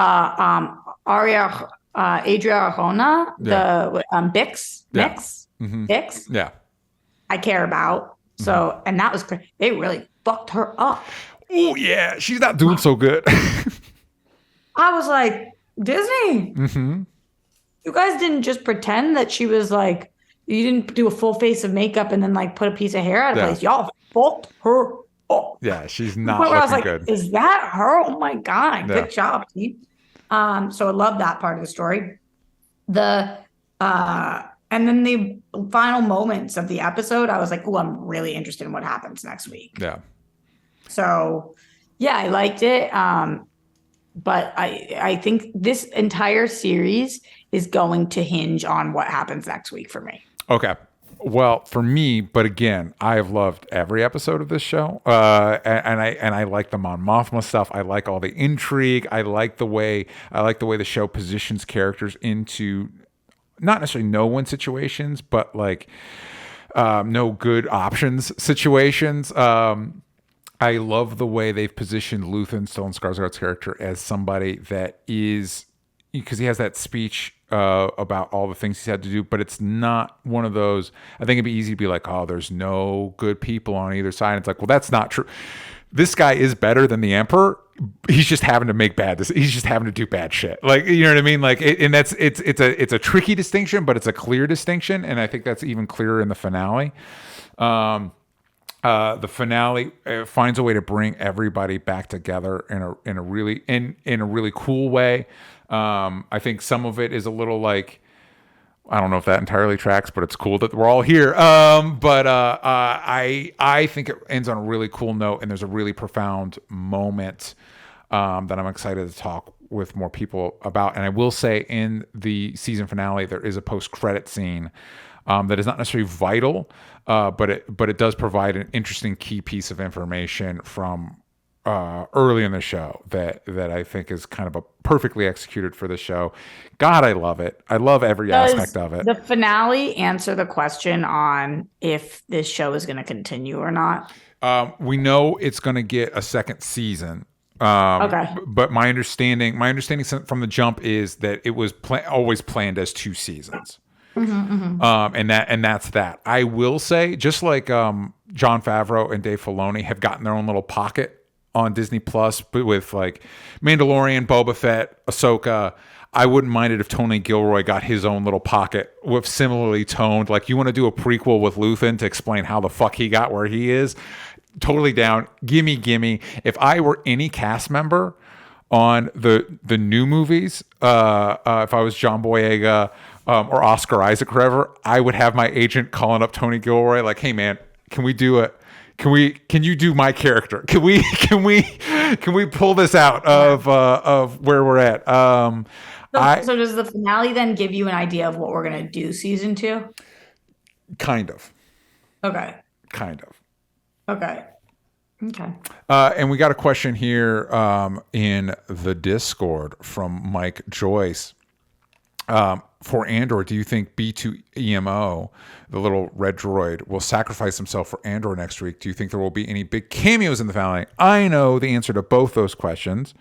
Adria Arjona, the Bix, Yeah. Bix, Mm-hmm. Bix, Yeah. I care about. So, and that was great. They really fucked her up. Oh yeah, she's not doing so good. I was like, Disney, Mm-hmm. you guys didn't just pretend that she was like, you didn't do a full face of makeup and then like put a piece of hair out of Yeah. place. Y'all fucked her up. Yeah, she's To the not point where I was looking like, good. is that her? Oh my God. Yeah. Good job, team. So I love that part of the story. And then the final moments of the episode, I was like, oh, I'm really interested in what happens next week. Yeah. So yeah, I liked it. But I think this entire series is going to hinge on what happens next week for me. Okay. Well, for me, but again, I have loved every episode of this show, and I like the Mon Mothma stuff. I like all the intrigue. I like the way the show positions characters into not necessarily no-win situations, but like no good options situations. I love the way they've positioned Luthen, Stellan Skarsgård's character, as somebody that is, because he has that speech about all the things he's had to do, but it's not one of those. I think it'd be easy to be like, oh, there's no good people on either side. It's like, well, that's not true. This guy is better than the Emperor. He's just having to make he's just having to do bad shit. Like, you know what I mean? Like, and it's a tricky distinction, but it's a clear distinction. And I think that's even clearer in the finale. The finale finds a way to bring everybody back together in a really cool way. I think some of it is a little like, I don't know if that entirely tracks, but it's cool that we're all here. But I think it ends on a really cool note, and there's a really profound moment that I'm excited to talk with more people about. And I will say, in the season finale, there is a post-credit scene that is not necessarily vital, but it does provide an interesting key piece of information from early in the show that I think is kind of a perfectly executed for the show. God, I love it. I love every aspect of it. The finale answer the question on if this show is going to continue or not? We know it's going to get a second season. Okay. But my understanding from the jump is that it was always planned as 2 seasons. And that's that. I will say, just like Jon Favreau and Dave Filoni have gotten their own little pocket on Disney Plus, but with like Mandalorian, Boba Fett, Ahsoka, I wouldn't mind it if Tony Gilroy got his own little pocket with similarly toned. Like, you want to do a prequel with Luthen to explain how the fuck he got where he is? Totally down. Gimme. If I were any cast member on the new movies, if I was John Boyega or Oscar Isaac or whatever, I would have my agent calling up Tony Gilroy like, "Hey man, can we do it? Can you do my character? Can we pull this out of where we're at?" So does the finale then give you an idea of what we're going to do season 2? Kind of. Okay. Okay. And we got a question here in the Discord from Mike Joyce. for Andor, do you think B2EMO, the little red droid, will sacrifice himself for Andor next week? Do you think there will be any big cameos in the finale? I know the answer to both those questions.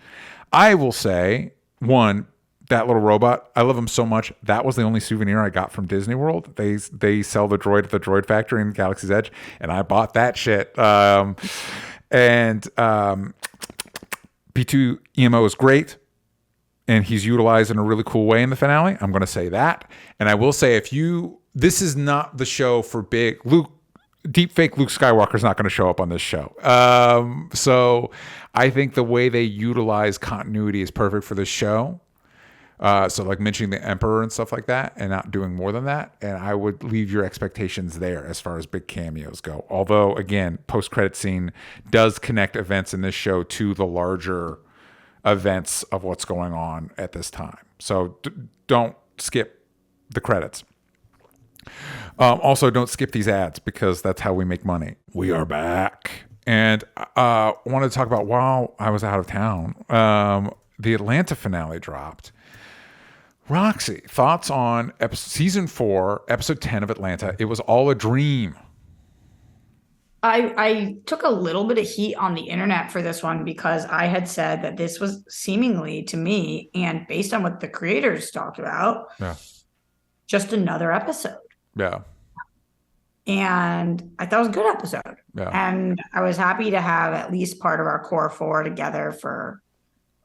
I will say, one, that little robot, I love him so much. That was the only souvenir I got from Disney World. They sell the droid at the Droid Factory in Galaxy's Edge, and I bought that shit. B2EMO is great, and he's utilized in a really cool way in the finale. I'm going to say that. And I will say, this is not the show for big deepfake Luke Skywalker's not going to show up on this show. So I think the way they utilize continuity is perfect for this show. So like mentioning the Emperor and stuff like that and not doing more than that. And I would leave your expectations there as far as big cameos go. Although, again, post-credit scene does connect events in this show to the larger events of what's going on at this time. So don't skip the credits. Also, don't skip these ads because that's how we make money. We are back. And I wanted to talk about, while I was out of town, the Atlanta finale dropped. Roxy, thoughts on season 4, episode 10 of Atlanta? It was all a dream. I took a little bit of heat on the internet for this one because I had said that this was seemingly, to me, and based on what the creators talked about, just another episode. Yeah. And I thought it was a good episode. Yeah. And I was happy to have at least part of our core 4 together for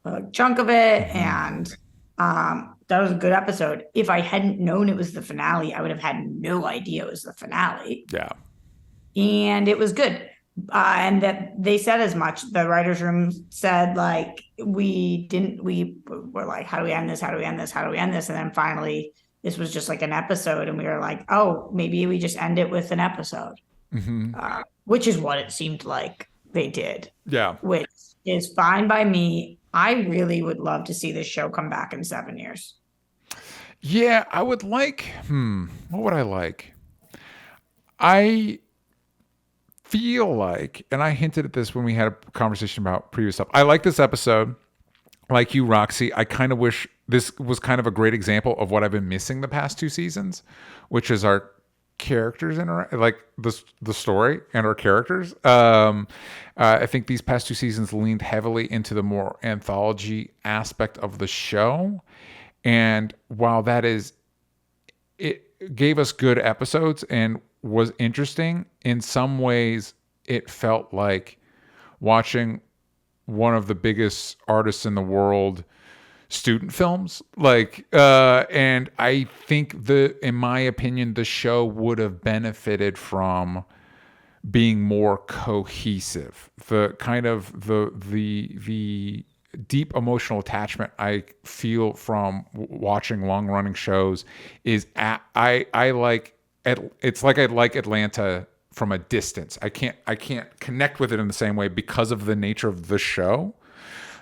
a chunk of it. And that was a good episode. If I hadn't known it was the finale, I would have had no idea it was the finale. Yeah. And it was good. And that they said as much. The writer's room said, like, we were like, how do we end this? How do we end this? How do we end this? And then finally, this was just like an episode. And we were like, oh, maybe we just end it with an episode, which is what it seemed like they did. Yeah. Which is fine by me. I really would love to see this show come back in 7 years. Yeah, I would like, what would I like? I feel like, and I hinted at this when we had a conversation about previous stuff, I like this episode. Like you, Roxy, I kind of wish this was kind of a great example of what I've been missing the past 2 seasons, which is our characters like the story and our characters. I think these past 2 seasons leaned heavily into the more anthology aspect of the show. And while it gave us good episodes and was interesting, in some ways it felt like watching one of the biggest artists in the world student films. And I think in my opinion, the show would have benefited from being more cohesive. The kind of the deep emotional attachment I feel from watching long running shows is it's like I like Atlanta from a distance. I can't connect with it in the same way because of the nature of the show.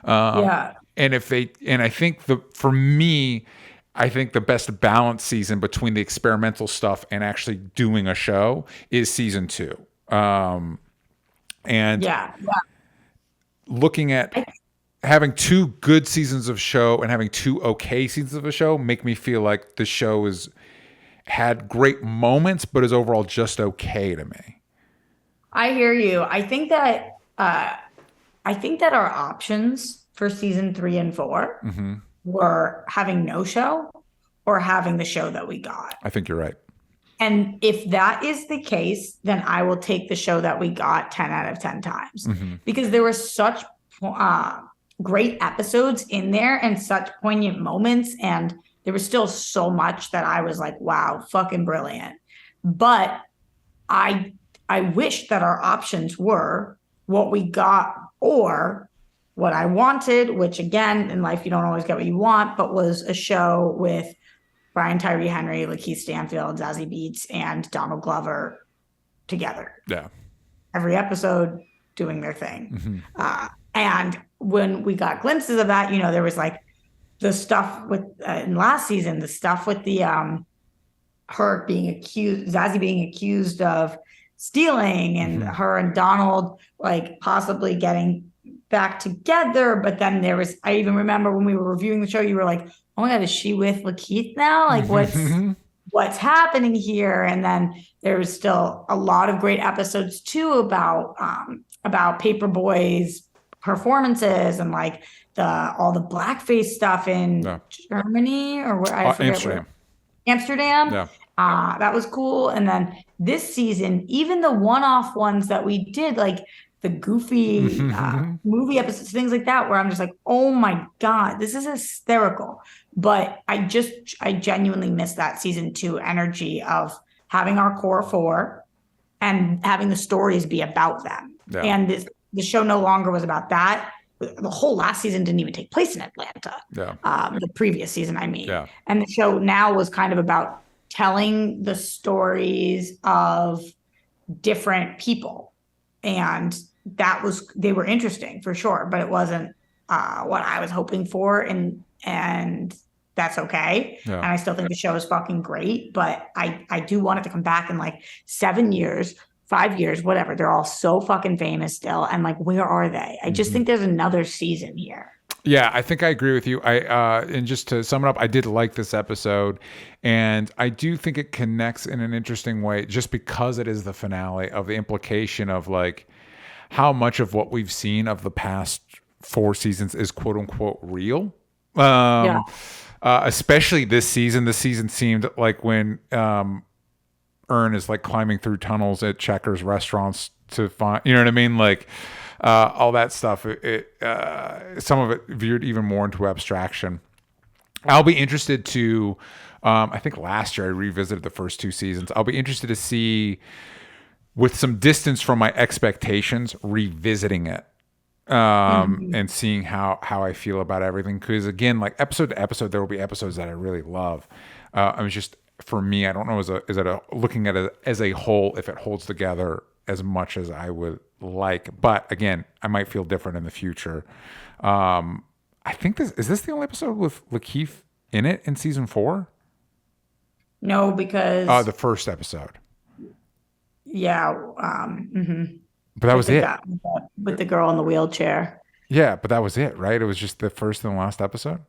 And I think for me, I think the best balance season between the experimental stuff and actually doing a show is season 2. Looking at having 2 good seasons of show and having 2 okay seasons of a show make me feel like the show had great moments, but is overall just okay to me. I hear you. I think that our options for season 3 and 4 were having no show or having the show that we got. I think you're right. And if that is the case, then I will take the show that we got 10 out of 10 times because there were such great episodes in there and such poignant moments. And there was still so much that I was like, wow, fucking brilliant. But I wish that our options were what we got or what I wanted, which again, in life, you don't always get what you want, but was a show with Brian Tyree Henry, Lakeith Stanfield, Zazie Beetz, and Donald Glover together. Yeah. Every episode doing their thing. And when we got glimpses of that, there was like the stuff with in last season, the stuff with the her being accused, Zazie being accused of stealing, and her and Donald like possibly getting back together. But then I even remember when we were reviewing the show, you were like, oh my God, is she with Lakeith now? Like what's happening here? And then there was still a lot of great episodes too about Paperboy's performances and like all the blackface stuff in Germany or where I forget Amsterdam. Yeah. That was cool. And then this season, even the one-off ones that we did, like the goofy movie episodes, things like that, where I'm just like, oh my God, this is hysterical. But I genuinely miss that season 2 energy of having our core 4 and having the stories be about them. Yeah. And the show no longer was about that. The whole last season didn't even take place in Atlanta. Yeah. The previous season, I mean. Yeah. And the show now was kind of about telling the stories of different people. And they were interesting for sure, but it wasn't what I was hoping for. And that's okay. Yeah. And I still think the show is fucking great, but I do want it to come back in like 7 years, 5 years, whatever. They're all so fucking famous still. And like, where are they? I just think there's another season here. Yeah, I think I agree with you. And just to sum it up, I did like this episode, and I do think it connects in an interesting way, just because it is the finale, of the implication of like how much of what we've seen of the past 4 seasons is quote unquote real. Especially this season. This season seemed like when Earn is like climbing through tunnels at Checkers restaurants to find, you know what I mean? Like all that stuff. Some of it veered even more into abstraction. I'll be interested to, I think last year I revisited the first 2 seasons. I'll be interested to see, with some distance from my expectations, revisiting it. And seeing how I feel about everything. Because again, like episode to episode, there will be episodes that I really love. I was just, for me, I don't know, looking at it as a whole, if it holds together as much as I would like. But again, I might feel different in the future. I think is this the only episode with Lakeith in it in season 4? No, because the first episode. Yeah. But that was it. With the girl in the wheelchair. Yeah, but that was it, right? It was just the first and last episode?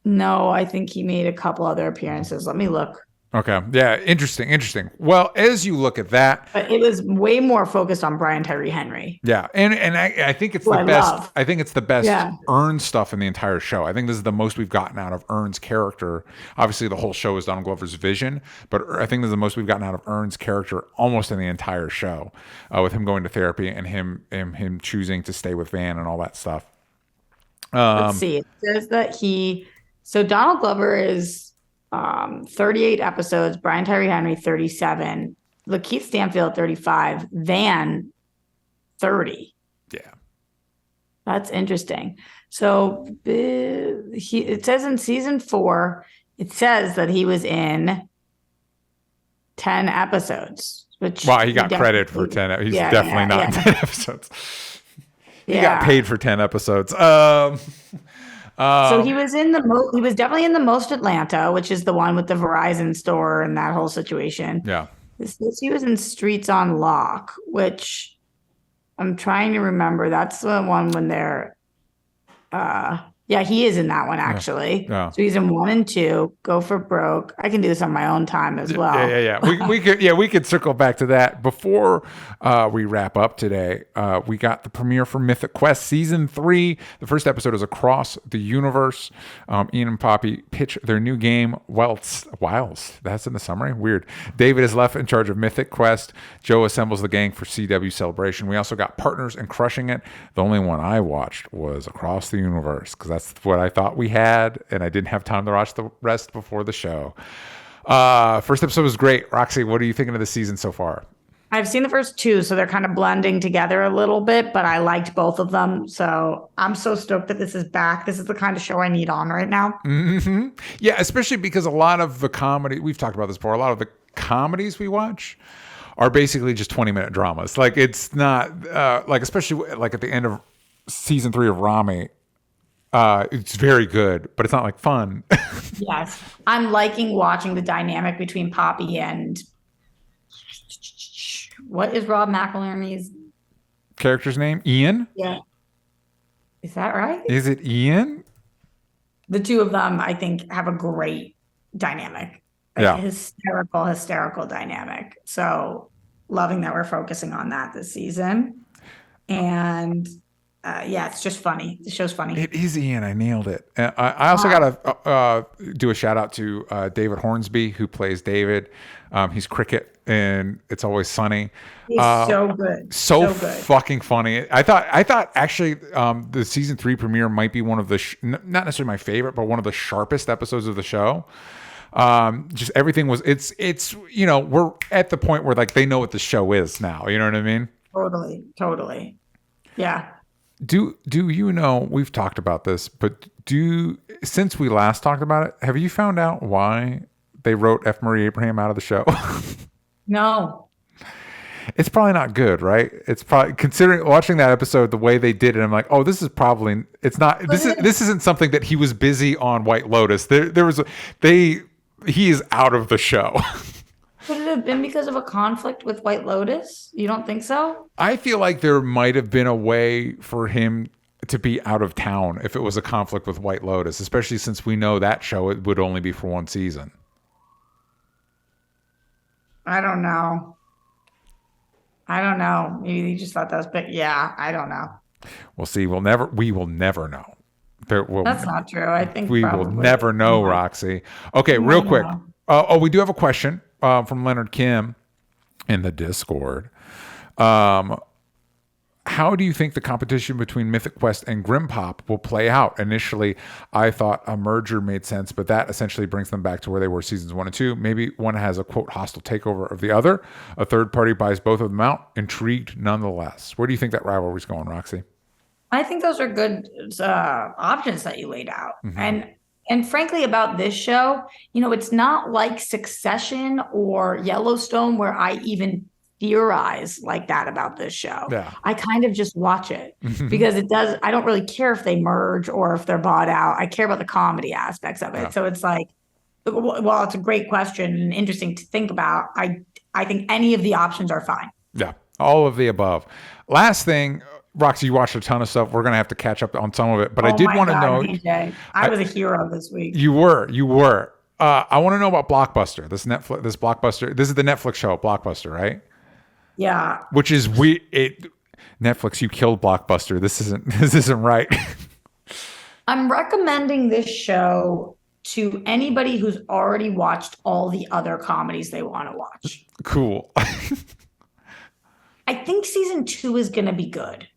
No, I think he made a couple other appearances. Let me look. Okay. Yeah, interesting. Well, as you look at that, but it was way more focused on Brian Tyree Henry. Yeah, and I think it's the best. Love. I think it's the best Earn stuff in the entire show. I think this is the most we've gotten out of Earn's character. Obviously, the whole show is Donald Glover's vision, but I think this is the most we've gotten out of Earn's character almost in the entire show, with him going to therapy and him choosing to stay with Van and all that stuff. Let's see. It says that so Donald Glover is 38 episodes, Brian Tyree Henry 37, Lakeith Stanfield 35, Van 30. Yeah, that's interesting. So it says in season 4, it says that he was in 10 episodes. Which he got credit for 10. He's definitely not in 10 episodes. He got paid for 10 episodes. So he was he was definitely in the Most Atlanta, which is the one with the Verizon store and that whole situation. Yeah. He was in Streets on Lock, which I'm trying to remember. That's the one when they're, he is in that one actually. Yeah. So he's in 1 and 2, Go for Broke. I can do this on my own time as well. Yeah. We could circle back to that. Before we wrap up today, we got the premiere for Mythic Quest Season 3. The first episode is Across the Universe. Ian and Poppy pitch their new game, Wilds. That's in the summary? Weird. David is left in charge of Mythic Quest. Joe assembles the gang for CW Celebration. We also got Partners and Crushing It. The only one I watched was Across the Universe, because that's what I thought we had, and I didn't have time to watch the rest before the show. First episode was great. Roxy, what are you thinking of the season so far? I've seen the first 2, so they're kind of blending together a little bit, but I liked both of them. So I'm so stoked that this is back. This is the kind of show I need on right now. Mm-hmm. Yeah, especially because a lot of the comedy, we've talked about this before, a lot of the comedies we watch are basically just 20-minute dramas. Like, it's not, especially like at the end of season 3 of Rami, it's very good, but it's not like fun. Yes. I'm liking watching the dynamic between Poppy and what is Rob McElhenney's character's name? Ian? Yeah. Is that right? Is it Ian? The two of them, I think, have a great dynamic. Like Yeah. hysterical dynamic. So loving that we're focusing on that this season. And yeah, it's just funny. The show's funny. It is Ian. I nailed it. I also got to do a shout out to David Hornsby, who plays David. He's Cricket, and It's Always Sunny. He's so good. So good. fucking funny. I thought actually the season 3 premiere might be one of the not necessarily my favorite, but one of the sharpest episodes of the show. Just everything was it's we're at the point where like they know what the show is now. You know what I mean? Totally. Yeah. Do you know, we've talked about this, but since we last talked about it, have you found out why they wrote F. Murray Abraham out of the show? No. It's probably not good, right? It's probably, considering watching that episode the way they did it, I'm like, oh, this is probably, it's not, this isn't something that he was busy on White Lotus. He is out of the show. Could it have been because of a conflict with White Lotus? You don't think so? I feel like there might have been a way for him to be out of town if it was a conflict with White Lotus, especially since we know that show it would only be for one season. I don't know. Maybe they just thought that was, but yeah, I don't know. We'll see. We will never know. That's not true. I think we will never know, Roxy. Okay, real quick. We do have a question from Leonard Kim in the Discord. How do you think the competition between Mythic Quest and Grimpop will play out? Initially, I thought a merger made sense, but that essentially brings them back to where they were seasons 1 and 2. Maybe one has a, quote, hostile takeover of the other. A third party buys both of them out. Intrigued nonetheless. Where do you think that rivalry's going, Roxy? I think those are good options that you laid out. And frankly, about this show, it's not like Succession or Yellowstone where I even theorize like that about this show. Yeah. I kind of just watch it because I don't really care if they merge or if they're bought out. I care about the comedy aspects of it. Yeah. So it's like, well, it's a great question and interesting to think about. I think any of the options are fine. Yeah. All of the above. Last thing, Roxy, you watched a ton of stuff. We're going to have to catch up on some of it, but I did want to know. DJ, I was a hero this week. You were. I want to know about Blockbuster. This Blockbuster. This is the Netflix show, Blockbuster, right? Yeah. Which is Netflix, you killed Blockbuster. This isn't right. I'm recommending this show to anybody who's already watched all the other comedies they want to watch. Cool. I think season 2 is going to be good.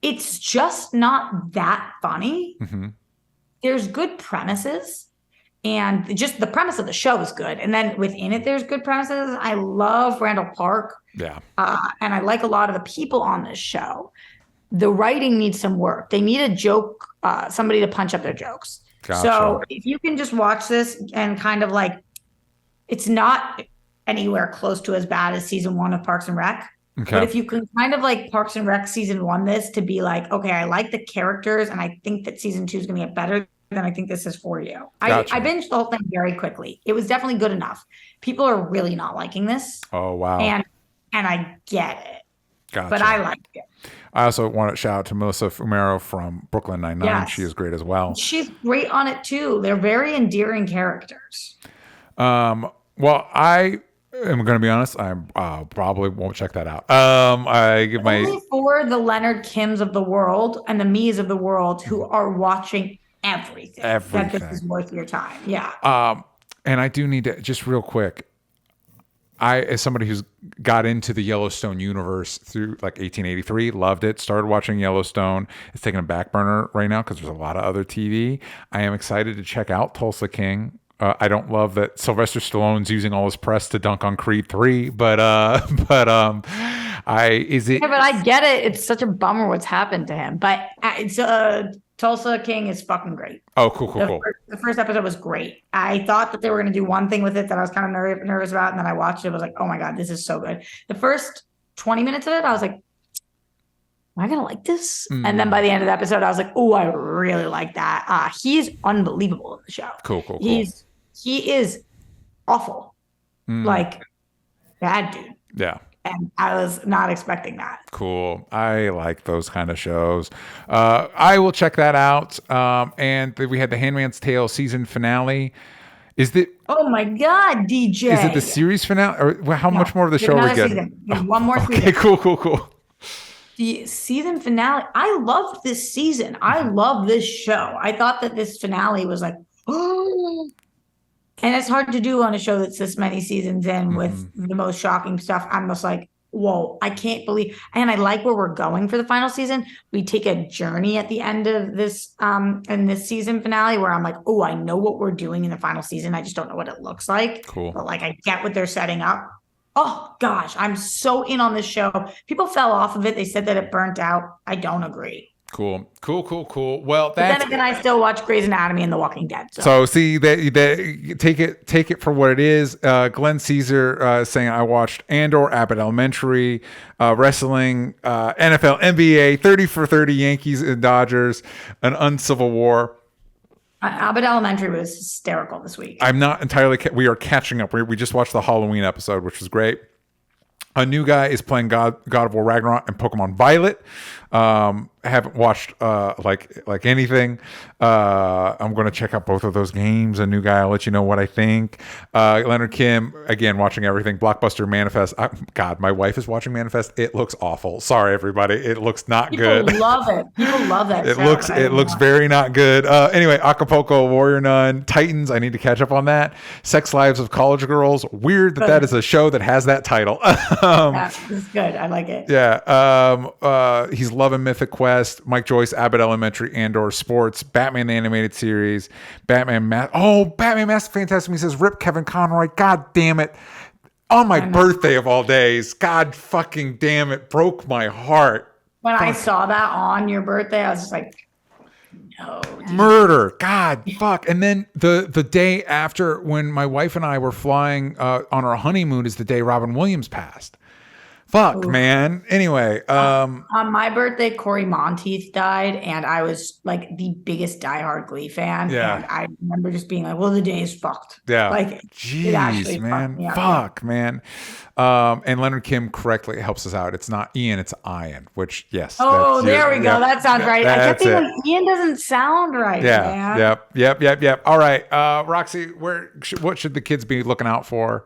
It's just not that funny. There's good premises. And just the premise of the show is good. And then within it, there's good premises. I love Randall Park. Yeah. And I like a lot of the people on this show. The writing needs some work. They need a joke, somebody to punch up their jokes. Gotcha. So if you can just watch this and kind of like, it's not anywhere close to as bad as season 1 of Parks and Rec. Okay. But if you can kind of like Parks and Rec season 1 this to be like, okay, I like the characters and I think that season 2 is going to get better, then I think this is for you. Gotcha. I binged the whole thing very quickly. It was definitely good enough. People are really not liking this. Oh, wow. And I get it. Gotcha. But I liked it. I also want to shout out to Melissa Fumero from Brooklyn Nine-Nine. Yes. She is great as well. She's great on it too. They're very endearing characters. Well, I am going to be honest. I probably won't check that out. I give only for the Leonard Kims of the world and the me's of the world who are watching everything. That this is worth your time. Yeah. And I do need to just real quick. As somebody who's got into the Yellowstone universe through like 1883, loved it, started watching Yellowstone. It's taking a back burner right now because there's a lot of other TV. I am excited to check out Tulsa King. I don't love that Sylvester Stallone's using all his press to dunk on Creed 3, but I get it. It's such a bummer what's happened to him, but it's Tulsa King is fucking great. Oh, cool. The first episode was great. I thought that they were going to do one thing with it that I was kind of nervous about, and then I watched it. I was like, oh my God, this is so good. The first 20 minutes of it, I was like, am I going to like this? And then by the end of the episode, I was like, oh, I really like that. He's unbelievable in the show. Cool. He is awful. Like, bad dude. Yeah. And I was not expecting that. Cool. I like those kind of shows. I will check that out. And we had the Handmaid's Tale season finale. Is it? Oh my God, DJ. Is it the series finale, or how much more of the There's show are we another getting? season. There's one more season. Okay, cool. The season finale. I loved this season. I love this show. I thought that this finale was like, oh. And it's hard to do on a show that's this many seasons in with the most shocking stuff. I'm just like, whoa, I can't believe. And I like where we're going for the final season. We take a journey at the end of this in this season finale where I'm like, oh, I know what we're doing in the final season. I just don't know what it looks like. Cool. But like I get what they're setting up. Oh gosh, I'm so in on this show. People fell off of it. They said that it burnt out. I don't agree. Cool. Well, But then again, I still watch Grey's Anatomy and The Walking Dead. So see that take it for what it is. Glenn Caesar saying I watched Andor, Abbott Elementary, wrestling, NFL, NBA, 30 for 30, Yankees and Dodgers, an uncivil war. Abbott Elementary was hysterical this week. I'm not entirely. We are catching up. We just watched the Halloween episode, which was great. A new guy is playing God of War Ragnarok and Pokemon Violet. Haven't watched like anything. I'm going to check out both of those games. A new guy, I'll let you know what I think. Leonard Kim, again, watching everything. Blockbuster Manifest. God, my wife is watching Manifest. It looks awful. Sorry, everybody. It looks not good. People love it. People love that show. It looks very not good. Anyway, Acapulco Warrior Nun, Titans. I need to catch up on that. Sex Lives of College Girls. Weird that is a show that has that title. That is good. I like it. Yeah. He's loving Mythic Quest, Mike Joyce, Abbott Elementary, Andor Sports, Batman the Animated Series, Batman Mask Fantastic. He says, rip Kevin Conroy. God damn it. On my birthday of all days. God fucking damn it. Broke my heart. When I saw that on your birthday, I was just like, no. Murder. God, fuck. And then the day after, when my wife and I were flying on our honeymoon, is the day Robin Williams passed. Fuck, man. Anyway. On my birthday, Corey Monteith died, and I was like the biggest diehard Glee fan. Yeah. And I remember just being like, well, the day is fucked. Yeah. Like, jeez, man. Fuck, man. And Leonard Kim correctly helps us out. It's not Ian, it's Ian, which, yes. Oh, there we go. Yep, that sounds right. I kept being it. like, Ian doesn't sound right, man. Yep. All right. Roxy, what should the kids be looking out for?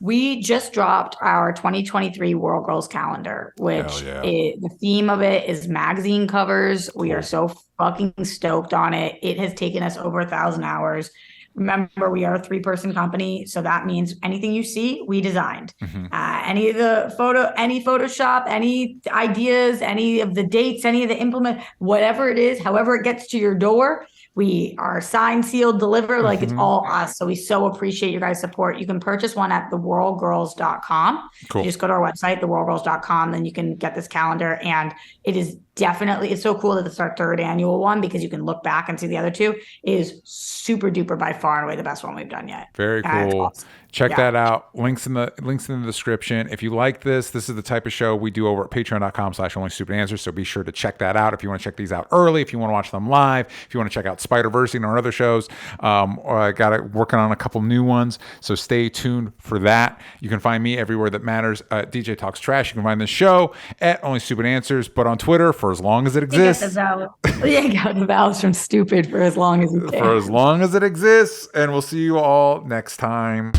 We just dropped our 2023 World Girls calendar, which the theme of it is magazine covers. We are so fucking stoked on it. It has taken us over 1,000 hours. Remember, we are a 3-person company, so that means anything you see, we designed. Any of the any Photoshop, any ideas, any of the dates, any of the implement, whatever it is, however it gets to your door, we are signed, sealed, delivered, like it's all us. So we so appreciate your guys' support. You can purchase one at theworldgirls.com. Cool. You just go to our website, theworldgirls.com, then you can get this calendar. And it is definitely, it's so cool that it's our 3rd annual one because you can look back and see the other 2. It is super duper by far and away the best one we've done yet. Very cool. Awesome. Check that out. Links in the description. If you like this is the type of show we do over at patreon.com/onlystupid-answers. So be sure to check that out. If you want to check these out early, if you want to watch them live, if you want to check out Spider-Verse and our other shows, I got it working on a couple new ones. So stay tuned for that. You can find me everywhere that matters. DJ Talks Trash. You can find this show at Only Stupid Answers, but on Twitter for as long as it exists. Got the vowels from stupid for as long as you can. For as long as it exists. And we'll see you all next time.